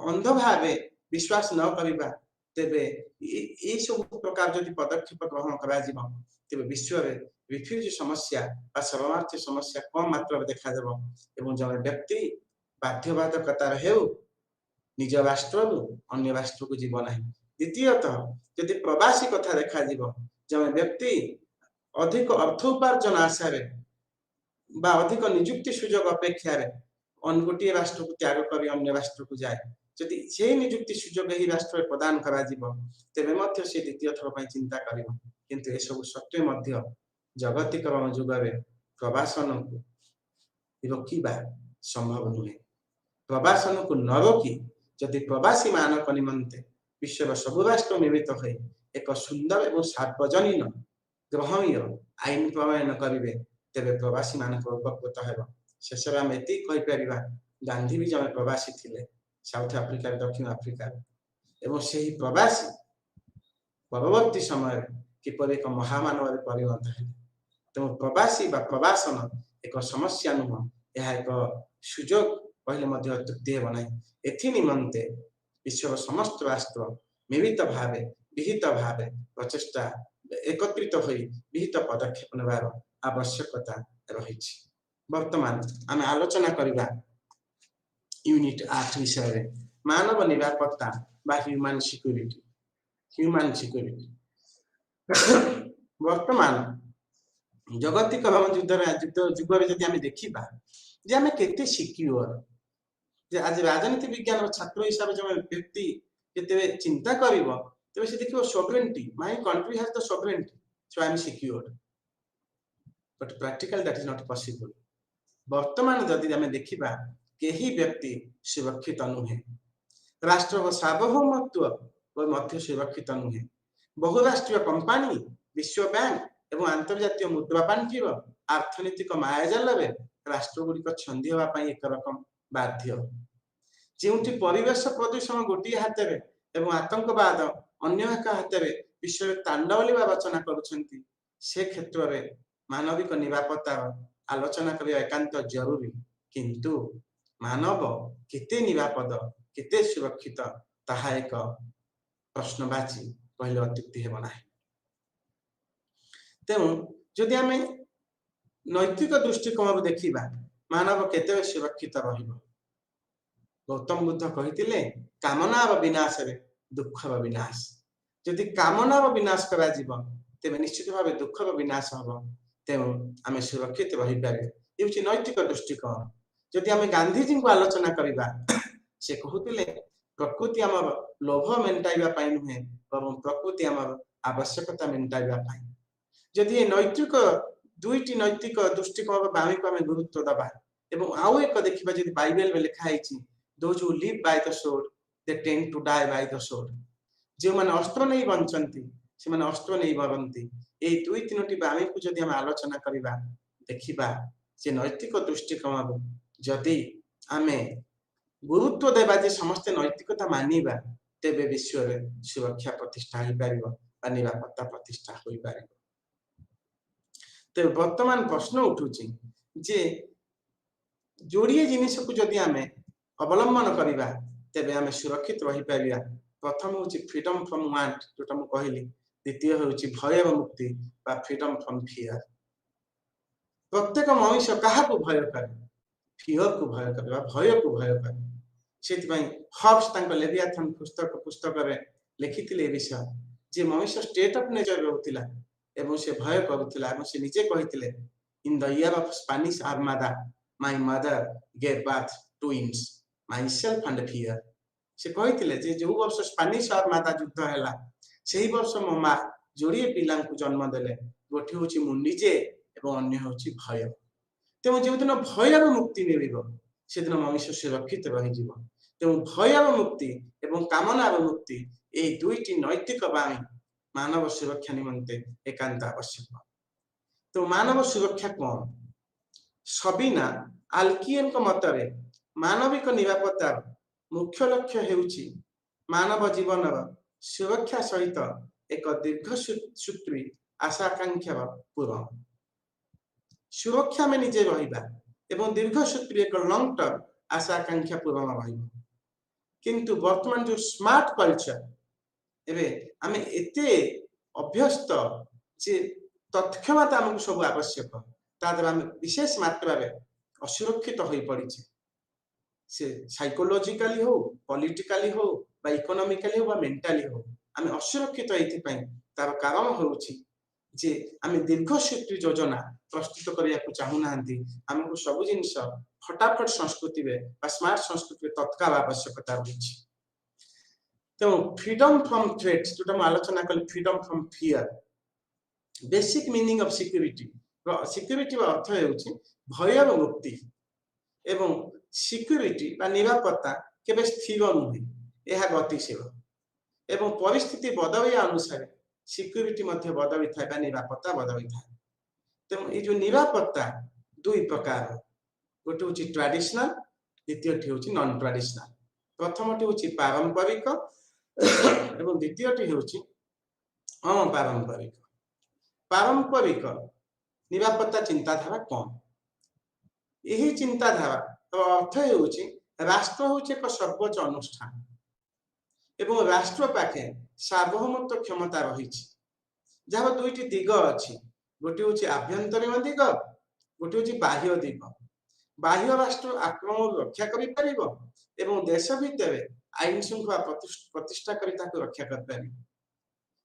अंध भाव विश्वास न करिबा तेबे ए सब प्रकार जदि पदक्षेप ग्रहण करा जिवो तेबे विश्व रे रिफ्यूजी समस्या बा शरणार्थी समस्या कम मात्रा देखा देबो एवं जने व्यक्ति बाध्यबाधकता हेउ निज राष्ट्र अन्य राष्ट्र को जीव नहीं द्वितीयतः यदि प्रवासी कथा देखा जीवो जने व्यक्ति अधिक अर्थ उपार्जन आशा रे बा अधिक नियुक्ति सुयोग अपेक्षा रे अन गोटे राष्ट्र को त्याग करी अन्य राष्ट्र को जाए जदि से नियुक्ति सुयोग ही राष्ट्र प्रदान करा जीवो तेबे मध्य से द्वितीय थर पई चिंता करिवो किंतु ए सब सत्य मध्य जगतिकरण युग रे प्रवासन को रोकिबा संभव नुहे प्रवासन को न रोकी जदि प्रवासी मानक निमंते विश्व सब राष्ट्र मिलित हो एक सुंदर एवं सार्वजनीन ग्रहणीय आईन प्रणयन करिवे तेबे प्रवासी मानक उपकृत हेबो शेषରେ ଆମେ ଏତିକି କହିପାରିବା ଗାନ୍ଧୀ ବି ଜଣେ ପ୍ରବାସୀ ଥିଲେ साउथ आफ्रिका दक्षिण आफ्रिका एवं से ही प्रवासी परवर्ती समय किपर एक महामानव परिणत है तेणु प्रवासी बा प्रवासन एक समस्या नुह यह एक सुजोग कहले तृप्ति हेब ना एथि निमंते विश्वर समस्त राष्ट्र मिलित भाव विहित भाव प्रचेषा एकत्रित हो विहित पदक्षेप नेबार आवश्यकता रही वर्तमान आम आलोचना करवा यूनिट 8 विषय मानव निरापत्ता बा ह्यूमन सिक्योरिटी वर्तमान जगतिक युग में देखा जे आम केते सिक्योर जे आज राजनीति विज्ञान छात्र हिसाब से व्यक्ति जिते चिंता करिवो तबे से देखिबो sovereignty my country has the sovereignty so I am secured but practical that is not possible वर्तमान जदि आम देखा केही व्यक्ति सुरक्षित नुहे राष्ट्र सार्वभौमत्व मध्य सुरक्षित नुहे बहुराष्ट्रीय कंपानी विश्व बैंक एवं अंतर्जातीय मुद्रा पांठिर आर्थनैतिक मायाजाल में राष्ट्र गुड़िक छंदी होगा एक रकम बाध्य जो परिवेश प्रदूषण गोटे हाथ में एवं आतंकवाद अन्य एक हाथ में विश्व तांडवली रचना करुछंती से क्षेत्र में मानविक निरापत्ता आलोचना करने एकांत जरूरी किंतु मानव केते निरापद केते सुरक्षित ताहा एक प्रश्नवाची कहले अत्युक्ति हेब नाही। तेणु जदि आमे नैतिक दृष्टिकोण देखिबा मानव केते सुरक्षित रहिबो। गौतम बुद्ध कहिथिले कामना विनाश रे दुख विनाश। जदि कामना विनाश करा जीव तेबे निश्चित भाव दुख विनाश हबो। तेणु आमे सुरक्षित रहि पारे ये होछि नैतिक दृष्टिकोण। जदि आमे गांधी जी को आलोचना करिबा से कहूतिले प्रकृति आमर लोभ मेंटाइबा पाई नुहे बरं प्रकृति आमर आवश्यकता मेंटाइबा पाई। जदि ये नैतिक दुईटी नैतिक दृष्टिकोण बामी को आमे गुरुत्व दबा एवं आउ एक देखिबा जदि बाइबल में लिखा आइछि those who live by the sword they tend to die by the sword। जो माने अस्त्र नहीं बंचंती से माने अस्त्र नहीं मरंती। ए दुई तीनोटी बामी को जदि हम आलोचना करिबा देखिबा जे नैतिक दृष्टिकोण जदि आमे गुरुत्व देबा जे समस्त नैतिकता मानिबा तेबे विश्व रे सुरक्षा प्रतिष्ठा होई पारिबो बा निरापत्ता प्रतिष्ठा होई पारिबो। ते वर्तमान प्रश्न उठुची जे जोड़िए जिनिस को जदि आमे अवलंबन करिबा तेबे आमे सुरक्षित रहि पारिबा। प्रथम होची फ्रीडम फ्रॉम वांट जोटा मु कहली। द्वितीय होची भय एवं मुक्ति बा फ्रीडम फ्रॉम फियर। प्रत्येक मनुष्य कहा को भय करे फियर को भय करे भय को भय करे। सेति पई हॉब्स तांको लेवियाथन पुस्तक रे लिखिथिले विषय जे मनुष्य स्टेट ऑफ नेचर रहउतिला एवं से भय करूतिला एवं से निजे कहिथिले in the year of Spanish armada my mother gave birth twins myself and fear. से कहिथिले जे जो वर्ष स्पेनिश आर्मादा युद्ध हैला सेही वर्ष मो मा जोड़िए पिलां को जन्म देले गोठी होची मु निजे एवं अन्य होची भय। तेणु जो दिन भय मुक्ति मिलिबो से दिन मनुष्य सुरक्षित रहि जीव। तेणु भय मुक्ति एवं कामना मुक्ति ए दुईटी नैतिक बाणी मानव सुरक्षा निमंते एकांत आवश्यक। तो मानव सुरक्षा कौन सबिना आल्कियन को मतरे मानविक निरापत्ता मुख्य लक्ष्य हेउची मानव जीवन सुरक्षा सहित एक दीर्घसूत्री आशाकांक्षा पूरण। सुरक्षा में निजे रहिबा एवं दीर्घसूत्री एक लॉन्ग टर्म आशाकांक्षा पूरण रहिबो। किंतु वर्तमान जो स्मार्ट कल्चर एबे आमे एते अभ्यस्त जे तत्क्षणात हमको सब आवश्यक ताद्वारा आमे विशेष मात्रा रे असुरक्षित होई पड़िছে। से साइकोलॉजिकली हो पॉलिटिकली हो बा इकोनॉमिकली हो बा मेंटली हो आमे असुरक्षित एथि पई तार कारण होउची जे आमे दीर्घसूत्री योजना प्रस्तुत करिया को चाहू नांती। हमको सब जिंस फटाफट संस्कृति रे बा स्मार्ट संस्कृति रे तत्काल आवश्यकता होउची। तो फ्रीडम फ्रॉम थ्रेट्स जोटा हम आलोचना कल freedom from fear basic meaning of security. Security अर्थ हेउची भय और मुक्ति एवं सिक्योरिटी बा निरापत्ता केबे स्थिर नुहे यह गतिशील एवं परिस्थिति बदलया अनुसार सिक्योरिटी मध्य बदली थाए बा निरापत्ता बदली थाए। तेणु ये जो निरापत्ता दुई प्रकार गोटे होची ट्रेडिशनल द्वितीयटी होची नॉन ट्रेडिशनल। प्रथमटी होची पारंपरिक एवं द्वितीयटी होची अपारंपरिक। पारंपरिक निरापत्ता चिंताधारा कौन यही चिंताधारा तो अर्थ होची राष्ट्र होची एक सर्वोच्च अनुष्ठान एवं राष्ट्र पाखे सार्वभौमत्व क्षमता रहिछि जहाँ दुईटी दिग अछि। गोटे होची आभ्यंतरीण दिग गोटे होची बाह्य दिग। बाह्य राष्ट्र आक्रमण रक्षा करि परिबो एवं देश भितर आईन श्रृंखला प्रतिष्ठा करि ताको रक्षा कर परिबो।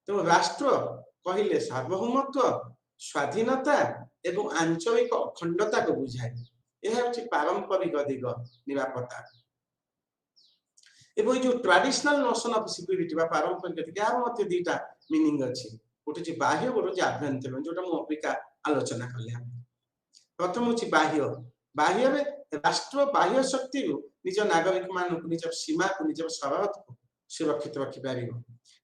तो राष्ट्र कहिले सार्वभौमत्व स्वाधीनता एवं आंचलिक अखंडता को बुझाए। यह होची पारंपरिक दिग निरापत्ता। एवं जो ट्रेडिशनल नोशन ऑफ सिक्योरिटी बा पारंपरिक दिग यार मते दीटा मीनिंग अछि। गोटे जे बाह्य गोटे जे आभ्यंतरीण जोटा मु अपिका आलोचना करले हम। प्रथम होची बाह्य। बाह्य रे राष्ट्र बाह्य शक्ति निज नागरिक मान को निज सीमा को निज सरहद को सुरक्षित रखि पारिबो।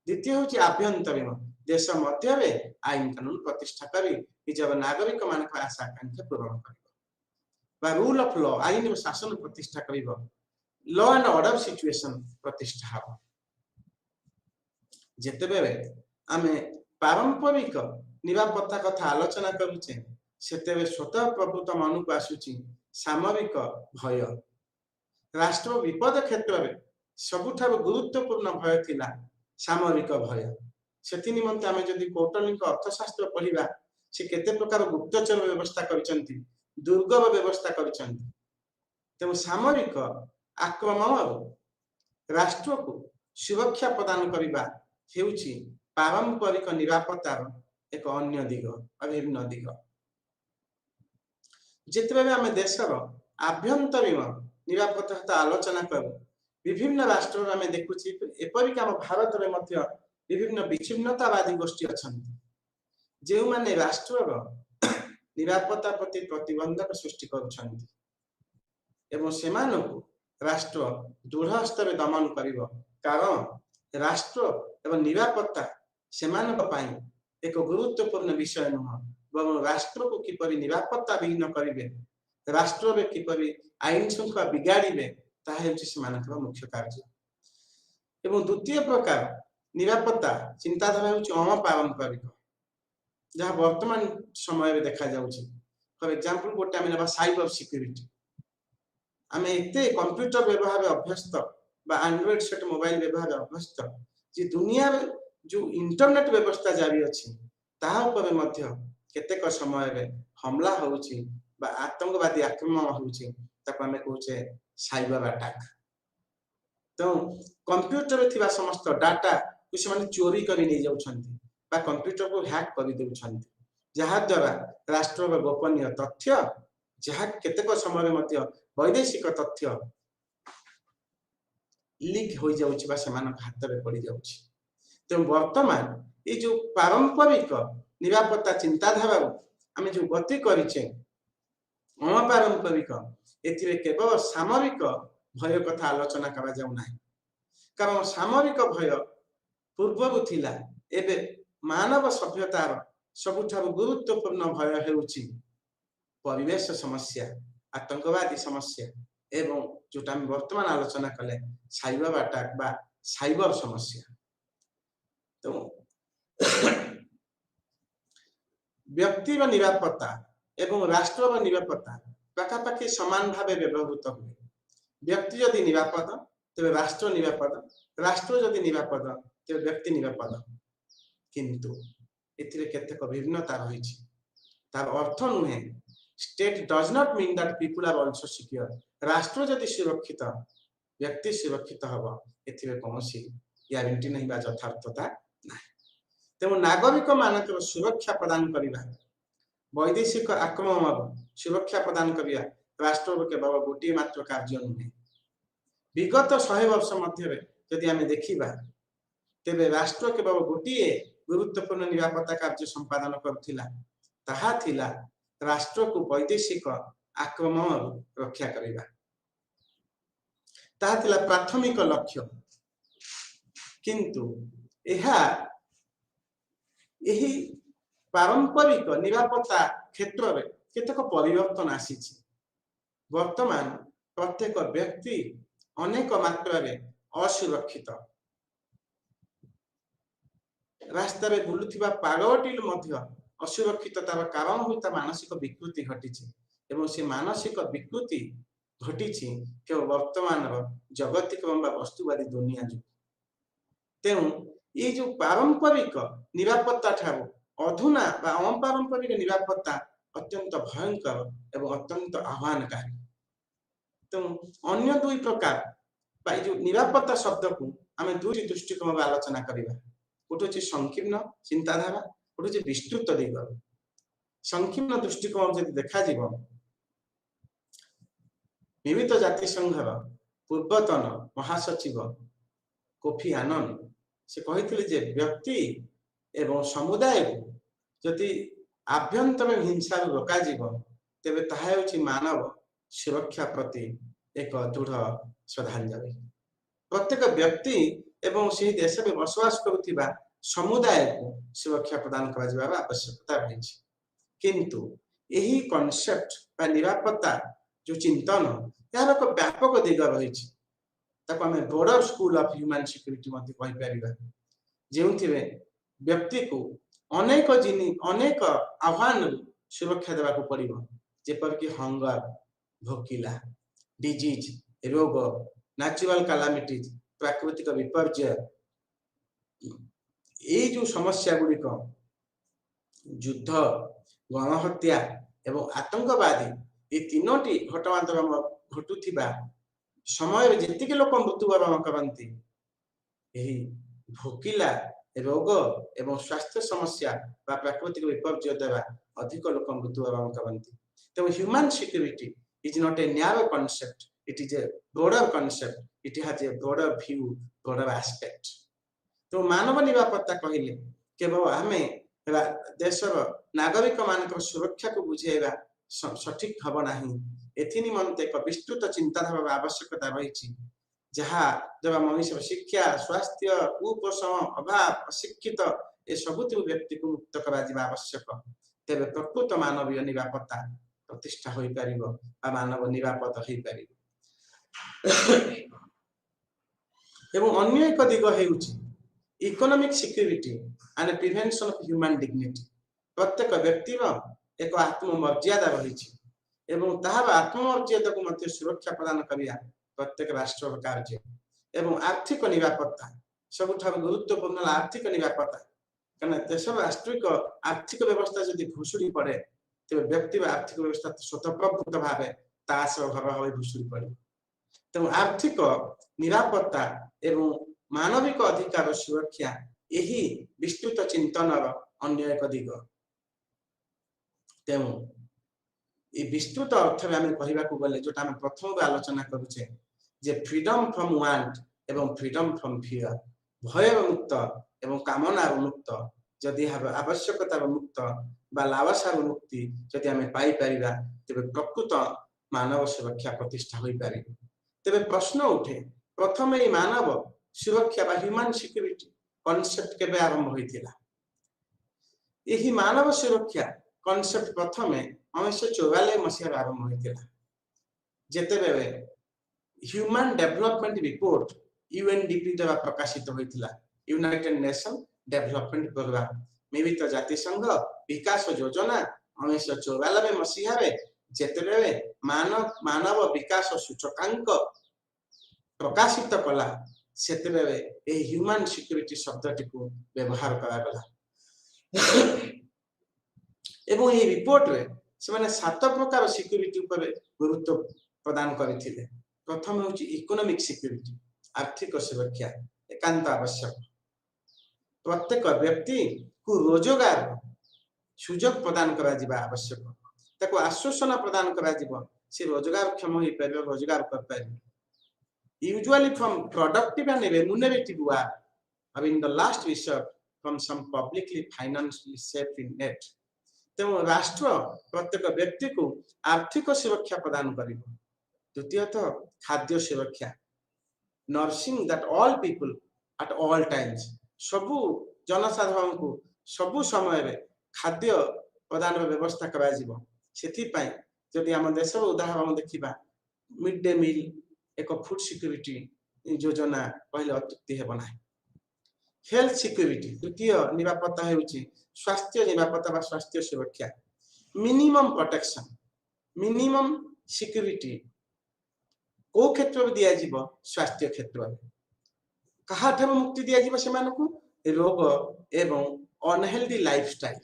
द्वितीय होची आभ्यंतरीण देश मध्य रे आईन कानून प्रतिष्ठा करी निज नागरिक मान को आशा आकांक्षा पूर्ण करिबो बा रूल ऑफ लॉ आईन और शासन प्रतिष्ठा करिबो। लॉ एंड ऑर्डर सिचुएशन प्रतिष्ठा हो। जेतेबेले आमे पारंपरिक ନିରାପତ୍ତା କଥା ଆଲୋଚନା କରୁଛେ ସେତେବେଳେ ସ୍ୱତଃ ପ୍ରଭୂତ ମନକୁ ଆସୁଛି ସାମରିକ ଭୟ। ରାଷ୍ଟ୍ର ବିପଦ କ୍ଷେତ୍ରରେ ସବୁଠାରୁ ଗୁରୁତ୍ୱପୂର୍ଣ୍ଣ ଭୟ ଥିଲା ସାମରିକ ଭୟ। ସେଥି ନିମନ୍ତେ ଆମେ ଯଦି କୌଟଲ୍ୟଙ୍କ ଅର୍ଥଶାସ୍ତ୍ର ପଢିବା ସେ କେତେ ପ୍ରକାର ଗୁପ୍ତଚର ବ୍ୟବସ୍ଥା କରିଛନ୍ତି, ଦୁର୍ଗର ବ୍ୟବସ୍ଥା କରିଛନ୍ତି। ତେଣୁ ସାମରିକ ଆକ୍ରମଣରୁ ରାଷ୍ଟ୍ରକୁ ସୁରକ୍ଷା ପ୍ରଦାନ କରିବା ହେଉଛି ପାରମ୍ପରିକ ନିରାପତ୍ତାର ଏକ ଅନ୍ୟ ଦିଗ, ଅଭିନ୍ନ ଦିଗ। ଯେତେବେଳେ ଆମେ ଦେଶର ଆଭ୍ୟନ୍ତରୀଣ ନିରାପତ୍ତା ଆଲୋଚନା କରୁ ବିଭିନ୍ନ ରାଷ୍ଟ୍ରରେ ଆମେ ଦେଖୁଛି ଏପରିକି ଆମ ଭାରତରେ ମଧ୍ୟ ବିଭିନ୍ନ ବିଚ୍ଛିନ୍ନତାବାଦୀ ଗୋଷ୍ଠୀ ଅଛନ୍ତି ଯେଉଁମାନେ ରାଷ୍ଟ୍ରର ନିରାପତ୍ତା ପ୍ରତି ପ୍ରତିବନ୍ଧକ ସୃଷ୍ଟି କରୁଛନ୍ତି ଏବଂ ସେମାନଙ୍କୁ ରାଷ୍ଟ୍ର ଦୃଢ ହସ୍ତରେ ଦମନ କରିବ। କାରଣ ରାଷ୍ଟ୍ର ଏବଂ ନିରାପତ୍ତା ସେମାନଙ୍କ ପାଇଁ ଏକ ଗୁରୁତ୍ୱପୂର୍ଣ୍ଣ ବିଷୟ ନୁହଁ, ଏବଂ ରାଷ୍ଟ୍ରକୁ କିପରି ନିରାପତ୍ତା ବିହୀନ କରିବେ, ରାଷ୍ଟ୍ରରେ କିପରି ଆଇନ ଶୃଙ୍ଖଳା ବିଗାଡ଼ିବେ, ତାହା ହେଉଛି ସେମାନଙ୍କର ମୁଖ୍ୟ କାର୍ଯ୍ୟ। ଏବଂ ଦ୍ୱିତୀୟ ପ୍ରକାର ନିରାପତ୍ତା ଚିନ୍ତାଧାରା ହେଉଛି ଅଣପାରମ୍ପରିକ, ଯାହା ବର୍ତ୍ତମାନ ସମୟରେ ଦେଖାଯାଉଛି। ଫର ଏକ୍ସାମ୍ପଲ ଗୋଟେ ଆମେ ନେବା ସାଇବର ସିକ୍ୟୁରିଟି। ଆମେ ଏତେ କମ୍ପ୍ୟୁଟର ବ୍ୟବହାର ଅଭ୍ୟସ୍ତ ବା ଆଣ୍ଡ୍ରଏଡ ସେଟ୍ ମୋବାଇଲ ବ୍ୟବହାର ଅଭ୍ୟସ୍ତ ଯେ ଦୁନିଆରେ ଯୋଉ ଇଣ୍ଟରନେଟ ବ୍ୟବସ୍ଥା ଜାରି ଅଛି ତାହା ଉପରେ ମଧ୍ୟ କେତେକ ସମୟରେ ହମଲା ହେଉଛି ବା ଆତଙ୍କବାଦୀ ଆକ୍ରମଣ ହେଉଛି, ତାକୁ ଆମେ କହୁଛେ ସାଇବର ଆଟାକ। ତେଣୁ କମ୍ପ୍ୟୁଟରରେ ଥିବା ସମସ୍ତ ଡାଟାକୁ ସେମାନେ ଚୋରି କରି ନେଇଯାଉଛନ୍ତି ବା କମ୍ପ୍ୟୁଟରକୁ ହ୍ୟାକ୍ କରିଦେଉଛନ୍ତି, ଯାହାଦ୍ୱାରା ରାଷ୍ଟ୍ରର ଗୋପନୀୟ ତଥ୍ୟ, ଯାହା କେତେକ ସମୟରେ ମଧ୍ୟ ବୈଦେଶିକ ତଥ୍ୟ ଲିକ୍ ହୋଇଯାଉଛି ବା ସେମାନଙ୍କ ହାତରେ ପଡ଼ିଯାଉଛି। ତେଣୁ ବର୍ତ୍ତମାନ ଏଇ ଯୋଉ ପାରମ୍ପରିକ ନିରାପତ୍ତା ଚିନ୍ତାଧାରାରୁ ଆମେ ଯୋଉ ଗତି କରିଛେ ଅଣପାରମ୍ପରିକ, ଏଥିରେ କେବଳ ସାମରିକ ଭୟ କଥା ଆଲୋଚନା କରାଯାଉ ନାହିଁ। କାରଣ ସାମରିକ ଭୟ ପୂର୍ବରୁ ଥିଲା, ଏବେ ମାନବ ସଭ୍ୟତାର ସବୁଠାରୁ ଗୁରୁତ୍ୱପୂର୍ଣ୍ଣ ଭୟ ହେଉଛି ପରିବେଶ ସମସ୍ୟା, ଆତଙ୍କବାଦୀ ସମସ୍ୟା ଏବଂ ଯୋଉଟା ଆମେ ବର୍ତ୍ତମାନ ଆଲୋଚନା କଲେ ସାଇବର ଆଟାକ ବା ସାଇବର ସମସ୍ୟା। ତେଣୁ ବ୍ୟକ୍ତିର ନିରାପତ୍ତା ଏବଂ ରାଷ୍ଟ୍ରର ନିରାପତ୍ତା ପାଖାପାଖି ସମାନ ଭାବେ ବ୍ୟବହୃତ ହୁଏ। ବ୍ୟକ୍ତି ଯଦି ନିରାପଦ ତେବେ ରାଷ୍ଟ୍ର ନିରାପଦ, ରାଷ୍ଟ୍ର ଯଦି ନିରାପଦ ତେବେ ବ୍ୟକ୍ତି ନିରାପଦ। କିନ୍ତୁ ଏଥିରେ କେତେକ ଭିନ୍ନତା ରହିଛି। ତାର ଅର୍ଥ ନୁହେଁ state does not mean that people are also secure। ରାଷ୍ଟ୍ର ଯଦି ସୁରକ୍ଷିତ ବ୍ୟକ୍ତି ସୁରକ୍ଷିତ ହେବ, ଏଥିରେ କୌଣସି ଗ୍ୟାରେଣ୍ଟି ନାହିଁ ବା ଯଥାର୍ଥତା ନାହିଁ। ତେଣୁ ନାଗରିକ ମାନଙ୍କର ସୁରକ୍ଷା ପ୍ରଦାନ କରିବା, ବୈଦେଶିକ ଆକ୍ରମଣରୁ ସୁରକ୍ଷା ପ୍ରଦାନ କରିବା ରାଷ୍ଟ୍ରର କେବଳ ଗୋଟିଏ ମାତ୍ର କାର୍ଯ୍ୟ ନୁହେଁ। ବିଗତ 100 ବର୍ଷ ମଧ୍ୟରେ ଯଦି ଆମେ ଦେଖିବା ତେବେ ରାଷ୍ଟ୍ର କେବଳ ଗୋଟିଏ ଗୁରୁତ୍ୱପୂର୍ଣ୍ଣ ନିରାପତ୍ତା କାର୍ଯ୍ୟ ସମ୍ପାଦନ କରୁଥିଲା, ତାହା ଥିଲା ରାଷ୍ଟ୍ରକୁ ବୈଦେଶିକ ଆକ୍ରମଣରୁ ରକ୍ଷା କରିବା। ତାହା ଥିଲା ପ୍ରାଥମିକ ଲକ୍ଷ୍ୟ। କିନ୍ତୁ ଏହି ପାରମ୍ପରିକ ନିରାପତ୍ତା କ୍ଷେତ୍ରରେ କେତେକ ପରିବର୍ତ୍ତନ ଆସିଛି। ବର୍ତ୍ତମାନ ପ୍ରତ୍ୟେକ ବ୍ୟକ୍ତି ଅନେକ ମାତ୍ରାରେ ଅସୁରକ୍ଷିତ। ରାସ୍ତାରେ ବୁଲୁଥିବା ପାଗଳଟି ମଧ୍ୟ ଅସୁରକ୍ଷିତତାର କାରଣ ହୋଇ ତା ମାନସିକ ବିକୃତି ଘଟିଛି ଏବଂ ସେ ମାନସିକ ବିକୃତି ଘଟିଛି କେବଳ ବର୍ତ୍ତମାନର ଜଗତିକ ବା ବସ୍ତୁବାଦୀ ଦୁନିଆ ଯୋଗୁଁ। ତେଣୁ ଏଇ ଯୋଉ ପାରମ୍ପରିକ ନିରାପତ୍ତା ଠାରୁ ଅଧୁନା ବା ଅପାରମ୍ପରିକ ନିରାପତ୍ତା ଅତ୍ୟନ୍ତ ଭୟଙ୍କର ଏବଂ ଅତ୍ୟନ୍ତ ଆହ୍ୱାନକାରୀ। ତେଣୁ ଅନ୍ୟ ଦୁଇ ପ୍ରକାର ବା ଏଇ ଯୋଉ ନିରାପତ୍ତା ଶବ୍ଦକୁ ଆମେ ଦୁଇଟି ଦୃଷ୍ଟିକୋଣରୁ ଆଲୋଚନା କରିବା। ଗୋଟେ ହଉଛି ସଂକୀର୍ଣ୍ଣ ଚିନ୍ତାଧାରା, ଗୋଟେ ହଉଛି ବିସ୍ତୃତ ଦିଗ। ସଂକୀର୍ଣ୍ଣ ଦୃଷ୍ଟିକୋଣ ଯଦି ଦେଖାଯିବ, ମିଳିତ ଜାତିସଂଘର ପୂର୍ବତନ ମହାସଚିବ କୋଫି ଆନନ ସେ କହିଥିଲେ ଯେ ବ୍ୟକ୍ତି ଏବଂ ସମୁଦାୟକୁ ଯଦି ଆଭ୍ୟନ୍ତରୀଣ ହିଂସାରୁ ରୋକାଯିବ ତେବେ ତାହା ହେଉଛି ମାନବ ସୁରକ୍ଷା ପ୍ରତି ଏକ ଦୃଢ଼ ଶ୍ରଦ୍ଧାଞ୍ଜଳି। ପ୍ରତ୍ୟେକ ବ୍ୟକ୍ତି ଏବଂ ସେହି ଦେଶରେ ବସବାସ କରୁଥିବା ସମୁଦାୟକୁ ସୁରକ୍ଷା ପ୍ରଦାନ କରାଯିବାର ଆବଶ୍ୟକତା ରହିଛି। କିନ୍ତୁ ଏହି କନସେପ୍ଟ ବା ନିରାପତ୍ତା ଯୋଉ ଚିନ୍ତନ, ଏହାର ଏକ ବ୍ୟାପକ ଦିଗ ରହିଛି। ତାକୁ ଆମେ broader school of Humane security ମଧ୍ୟ କହିପାରିବା, ଯେଉଁଥିରେ ବ୍ୟକ୍ତିକୁ अनेक अनेक आह्वान सुरक्षा देवा पड़ो जेपरिक हंगर भोकिला डिजीज रोग नेचुरल कैलामिटीज प्राकृतिक विपर्य ये जो समस्या गुड़िक युद्ध गणहत्या एवं आतंकवादी ये तीनोटी घटना घटुवा समय जी लोक मृत्युवरण करती भोकिला रोग एवं स्वास्थ्य समस्या बा प्राकृतिक विपर्य द्वारा अधिक लोक मृत्युवरण करती। तेणु human security is not a narrow concept, it is a broader concept, it has a broader view, broader aspect. तो मानव निरापत्ता कहले केवल आम देशर नागरिक मान सुरक्षा को बुझेगा सठिक हम ना एनिमंते एक विस्तृत चिंताधारा आवश्यकता रही जहाँ जब मनुष्य शिक्षा स्वास्थ्य कुपोषण अभाव अशिक्षित ए सबुत व्यक्ति को मुक्त कर आवश्यक तेरे प्रकृत मानवीय निरापत्ता प्रतिष्ठा हो पार मानव निरापद हो पार। एवं अन्य एक दिग है economic security and prevention of human dignity. प्रत्येक व्यक्ति एक आत्ममर्यादा रही एवं ताहार आत्ममर्यादा को सुरक्षा प्रदान करिया प्रत्येक राष्ट्र कार्य एवं आर्थिक निरापत्ता सबुठ गुरुत्वपूर्ण आर्थिक निरापत्ता कहना देश राष्ट्रिक आर्थिक व्यवस्था जदि भुशुड़ी पड़े तेज व्यक्ति आर्थिक व्यवस्था स्वतःप्रभुत भाव ताश घर भाव भुशुड़ी पड़े। तेणु आर्थिक निरापत्ता एवं मानविक अधिकार सुरक्षा यही विस्तृत चिंतनर अन्य एक दिग। तेणु ये विस्तृत अर्थ में आम कहवाक गले जो आम प्रथम आलोचना करुचे जे फ्रीडम फ्रॉम वांट एवं फ्रीडम फ्रॉम फियर, भय मुक्त एवं कामना मुक्त जदि आवश्यकता मुक्त बा लालसार मुक्ति जदि आम पाई परिबा तेबे प्रकृत मानव सुरक्षा प्रतिष्ठा हो पार। तेबे प्रश्न उठे प्रथम ये मानव सुरक्षा बा ह्यूमन सिक्योरिटी कॉन्सेप्ट केबे आरंभ होइतिला? यही मानव सुरक्षा कॉन्सेप्ट प्रथम 1944 मसीह आरंभ होइतिला जेतेबेले ह्यूमन डेवलपमेंट रिपोर्ट यूएनडीपी द्वारा प्रकाशित होइतिला। यूनाइटेड नेशन डेवलपमेंट प्रोग्राम मिलित जातिसंघ विकास योजना 1994 मसीह जेतेबेले मानव विकास सूचकांक प्रकाशित कला सेतेबेले ए ह्यूमन सिक्योरिटी शब्दटी को व्यवहार करागला एवं ये रिपोर्ट रे से माने 7 प्रकार सिक्योरिटी पर गुरुत्व प्रदान करथिले। प्रथम होची इकोनॉमिक सिक्योरिटी, आर्थिक सुरक्षा एकांत आवश्यक। प्रत्येक व्यक्ति को रोजगार सुजोग प्रदान करा जिबा आवश्यक, ताको आश्वासन प्रदान करा जिवो से रोजगार क्षम होई परिबो, रोजगार कर परिबो। Usually from productive and remunerative work, or in the last resort from some publicly financially safety net. तेणु राष्ट्र प्रत्येक व्यक्ति को आर्थिक सुरक्षा प्रदान करिबो। द्वितीयतः खाद्य सुरक्षा, nursing that all people at all times, सबु जनसाधारण को सबु समय रे खाद्य प्रदान व्यवस्था करा जिवो। सेथि पय जदि हम देश उदाहरण देखिबा मिड डे मील एक फूड सिक्योरिटी योजना पहले अत्युक्ति हेब ना। हेल्थ सिक्योरिटी द्वितीय निरापत्ता हेउची स्वास्थ्य निरापत्ता बा स्वास्थ्य सुरक्षा। मिनिमम प्रोटेक्शन, मिनिमम सिक्योरिटी को क्षेत्र में दिया जीव, स्वास्थ्य क्षेत्र में कहा ठार मुक्ति दिया जीव से मानको रोग एवं अनहेल्दी लाइफस्टाइल।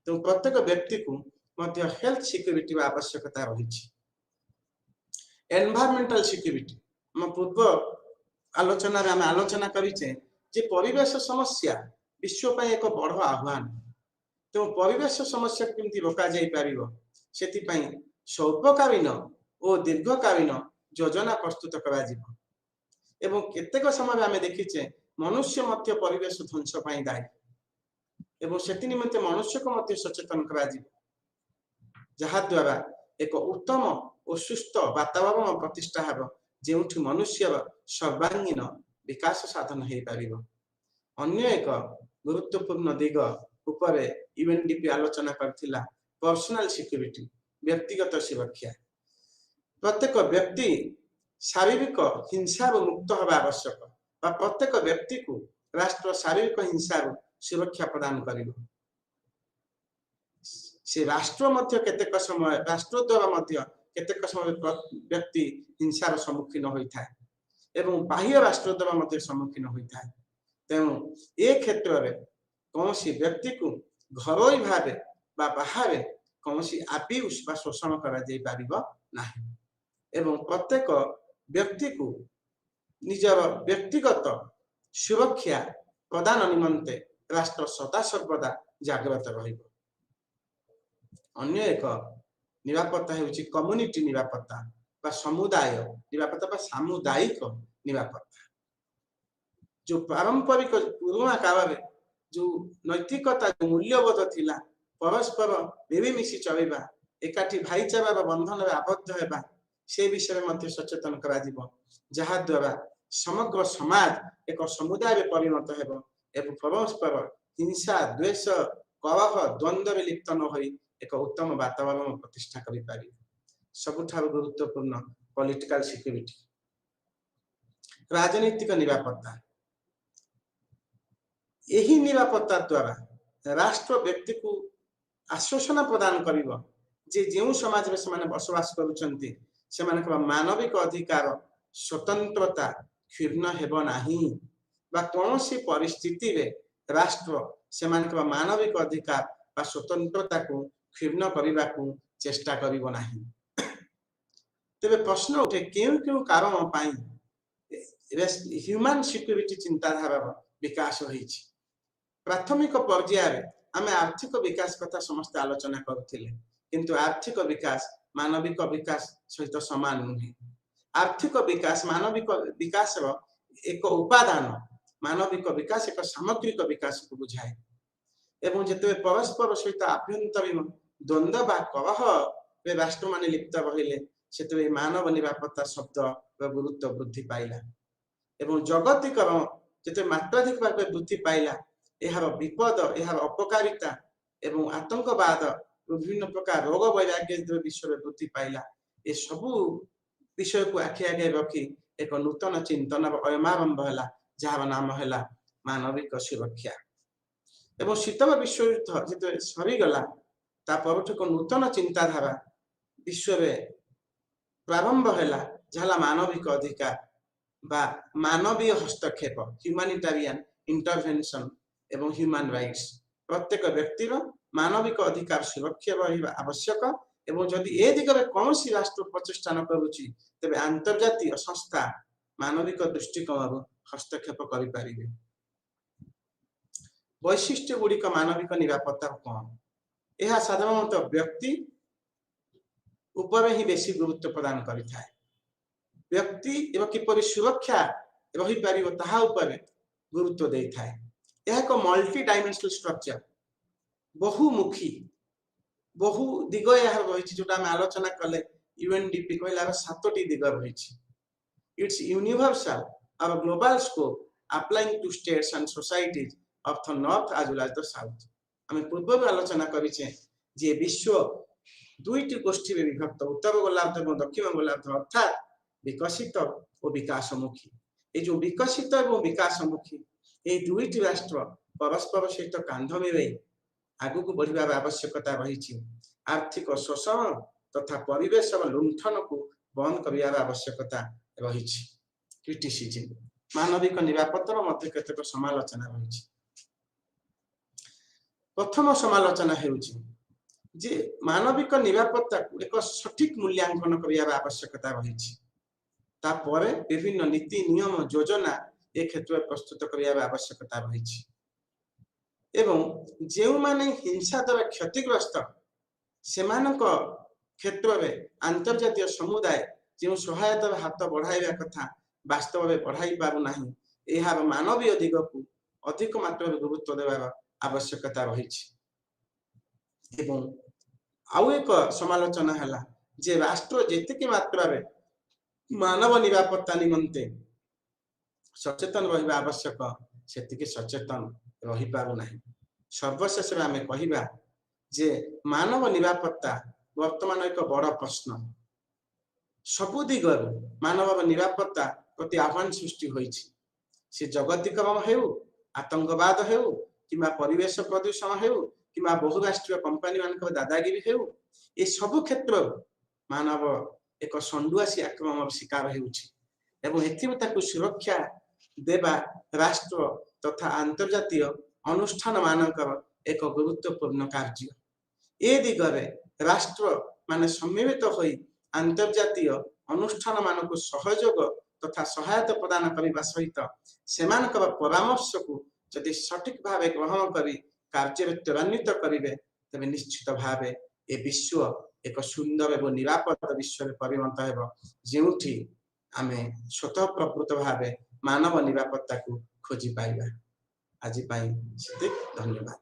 तो प्रत्येक व्यक्ति को मध्य हेल्थ सिक्योरिटी आवश्यकता रही। एनवायरमेंटल सिक्योरिटी हम पूर्व आलोचना आम आलोचना करिचे जे परिवेश समस्या विश्व पर एक बड़ आह्वान। तो परिवेश समस्या केमती रोका जाई पारिबो सेति पई स्वल्पकालीन और दीर्घकालीन योजना प्रस्तुत करा जिवो। एवं केतेक समय आम देखिचे मनुष्य मध्य परिवेश ध्वंस पई दायी एवं सेति निमित्ते मनुष्य को मध्य सचेतन करा जिवो जहा द्वारा एक उत्तम और सुस्थ वातावरण प्रतिष्ठा हेब जेउठी मनुष्य सर्वांगीन विकास साधन हो पारिबो। अन्य एक गुरुत्वपूर्ण दिग उपरे यूएनडीपी आलोचना करथिला पर्सनल सिक्योरिटी, व्यक्तिगत सुरक्षा। प्रत्येक व्यक्ति शारीरिक हिंसा मुक्त होगा आवश्यक। प्रत्येक व्यक्ति को राष्ट्र शारीरिक हिंसा सुरक्षा प्रदान करिवो से राष्ट्र मध्य केतेक समय राष्ट्र द्वारा मध्य केतेक समय व्यक्ति हिंसार सम्मुखीन होइथाय एवं बाह्य राष्ट्र द्वारा मध्य सम्मुखीन होइथाय तेणु ए क्षेत्र में कौन व्यक्ति को घरोई भावे बा बाहर कौन अब्यूज बा शोषण करा जाई पारिबो नाही एवं प्रत्येक व्यक्ति को निजर व्यक्तिगत सुरक्षा प्रदान निमंते राष्ट्र सदा सर्वदा जागृत रहिबो अन्य एक निरापत्ता हेउची कम्युनिटी निरापत्ता बा समुदाय निरापत्ता बा सामुदायिक निरापत्ता जो पारंपरिक पुराना काल में जो नैतिकता जो मूल्यबोध थिला परस्पर मिलिमिशि चलैबा एकाठी भाईचारा बंधन में आबद्ध हेबा से विषय में मध्य सचेतन करा दिबो जहा द्वारा समग्र समाज एक समुदाय में परिणत हेबो एवं परस्पर हिंसा द्वेष कलह द्वंद्व में लिप्त न होई एक उत्तम वातावरण प्रतिष्ठा करि पारि सबुठार गुरुत्वपूर्ण पॉलिटिकल सिक्योरिटी राजनीतिक निरापत्ता यही निरापत्ता द्वारा राष्ट्र व्यक्ति को आश्वासन प्रदान करिवो जे जेउ समाज में से बसवास करुचंती से मानविक अधिकार स्वतंत्रता क्षुण्ण हेबो नाही बा कौनसी परिस्थिति रे राष्ट्र से मानविक अधिकार बा स्वतंत्रता को क्षुण्ण करने को चेष्टा करिवो नाही तेबे प्रश्न उठे केउ केउ कारण पाई ह्यूमन सिक्योरिटी चिंताधारा विकास होईछि प्राथमिक पर्याय आमे आर्थिक विकास कथा समस्त आलोचना करथिले किंतु आर्थिक विकास मानविक विकास सहित समान नुहे आर्थिक विकास मानविक विकास एक उपादान मानविक विकास एक सामग्रिक विकास को बुझाए एवं जेते परस्पर सहित आभ्यंतरीण द्वंद्व बा कलह रे राष्ट्र माने लिप्त रहिले सेते मानव निरापत्ता शब्द गुरुत्व वृद्धि पाइला एवं जगतीकरण जेते मात्राधिक भाव वृद्धि पाइला एहार विपद एहार अपकारिता एवं आतंकवाद विभिन्न प्रकार रोग वैराग्य विश्व में वृद्धि पाइला ए सबू विषय को आखि आगे रखी एक नूतन चिंतन अयमारंभ है जार नाम है मानविक सुरक्षा एवं शीतल विश्व युद्ध जिते सरीगला एक नूतन चिंताधारा विश्व में प्रारंभ है जहाँ मानविक अधिकार बा मानवीय हस्तक्षेप ह्यूमैनिटेरियन इंटरवेंशन एवं ह्यूमन राइट्स प्रत्येक व्यक्तिर मानविक अधिकार सुरक्षा रहिबा आवश्यक एवं जदि ए दिगरे कौन राष्ट्र प्रचेष्टा न करुछि तेबे अंतर्जातीय संस्था मानविक दृष्टिकोण हस्तक्षेप करि पारिबे वैशिष्ट्य गुड़िक मानविक निरापत्ता कौन यह साधारणतः व्यक्ति उपर ही बेसी गुरुत्व प्रदान करिथाय व्यक्ति एवं किपरि सुरक्षा रहि पारिबो ताहा उपर गुरुत्व देइथाय यह एक मल्टी डायमेंशनल स्ट्रक्चर बहुमुखी बहु दिग यार रही जोटा आम आलोचना कले यूएनडीपी कहलार 7टी दिग रही इट्स यूनिवर्सल और global scope applying to states and societies of the north as well as the south आम पूर्व आलोचना करिचे जे विश्व दुईटी गोष्ठी में विभक्त उत्तर गोलार्ध और दक्षिण गोलार्ध अर्थात विकसित और विकासमुखी ये जो विकसित और विकासमुखी ये दुईटी राष्ट्र परस्पर सहित कांध मिलाई आगु को बढ़िबार आवश्यकता रही आर्थिक शोषण तथा परिवेश लुंठन को बंद कर आवश्यकता रही क्रिटिसिज्म मानविक निरापत्तार मध्य केतेक समालोचना रही प्रथम समालोचना हेउछि जे मानविक निरापत्ता को एक सठिक मूल्यांकन कर आवश्यकता रही तापर विभिन्न नीति नियम योजना ए क्षेत्र में प्रस्तुत करने आवश्यकता रही एवं जो माने हिंसा द्वारा क्षतिग्रस्त से क्षेत्र में अंतर्जातीय समुदाय जो सहायता हाथ बढ़ाइबा कथा वास्तव में बढ़ाई पारुना यार मानवीय दिग को अधिक मात्रा गुरुत्व देवार आवश्यकता रही आउ एक समालोचना है जे राष्ट्र जेतिकी मात्रा मानव निरापत्ता निमंते सचेतन रहिबा आवश्यक सेतिकी सचेतन रही पारुना सर्वशेष आम कहिबा जे मानव निरापत्ता वर्तमान एक बड़ प्रश्न सबु दिगर मानव निरापत्ता प्रति आह्वान सृष्टि होइछि से जगतीकरण हेउ आतंकवाद हेउ किंबा परिवेश प्रदूषण हेउ किंबा बहुराष्ट्रीय कंपनी मानक दादागिरी हेउ ए सब क्षेत्र मानव एक संडुआसी आक्रमण शिकार हेउछि एवं एथिबे ताकु सुरक्षा देबा राष्ट्र तथा अंतर्जातीय अनुष्ठान मानकर एक गुरुत्वपूर्ण कार्य ए दिगरे राष्ट्र माने सम्मिलित होई अंतर्जातीय अनुष्ठान मानक सहयोग तथा सहायता प्रदान करने सहित सेमानक परामर्श को जदि सठिक भाव ग्रहण करी कार्य त्वरान्वित करेंगे तेज निश्चित भाव ए विश्व एक सुंदर एवं निरापद विश्व में परिणत हो जोठी आम स्वतः प्रकृत भाव मानव निरापत्ता को खोजी पाइबा। आज धन्यवाद।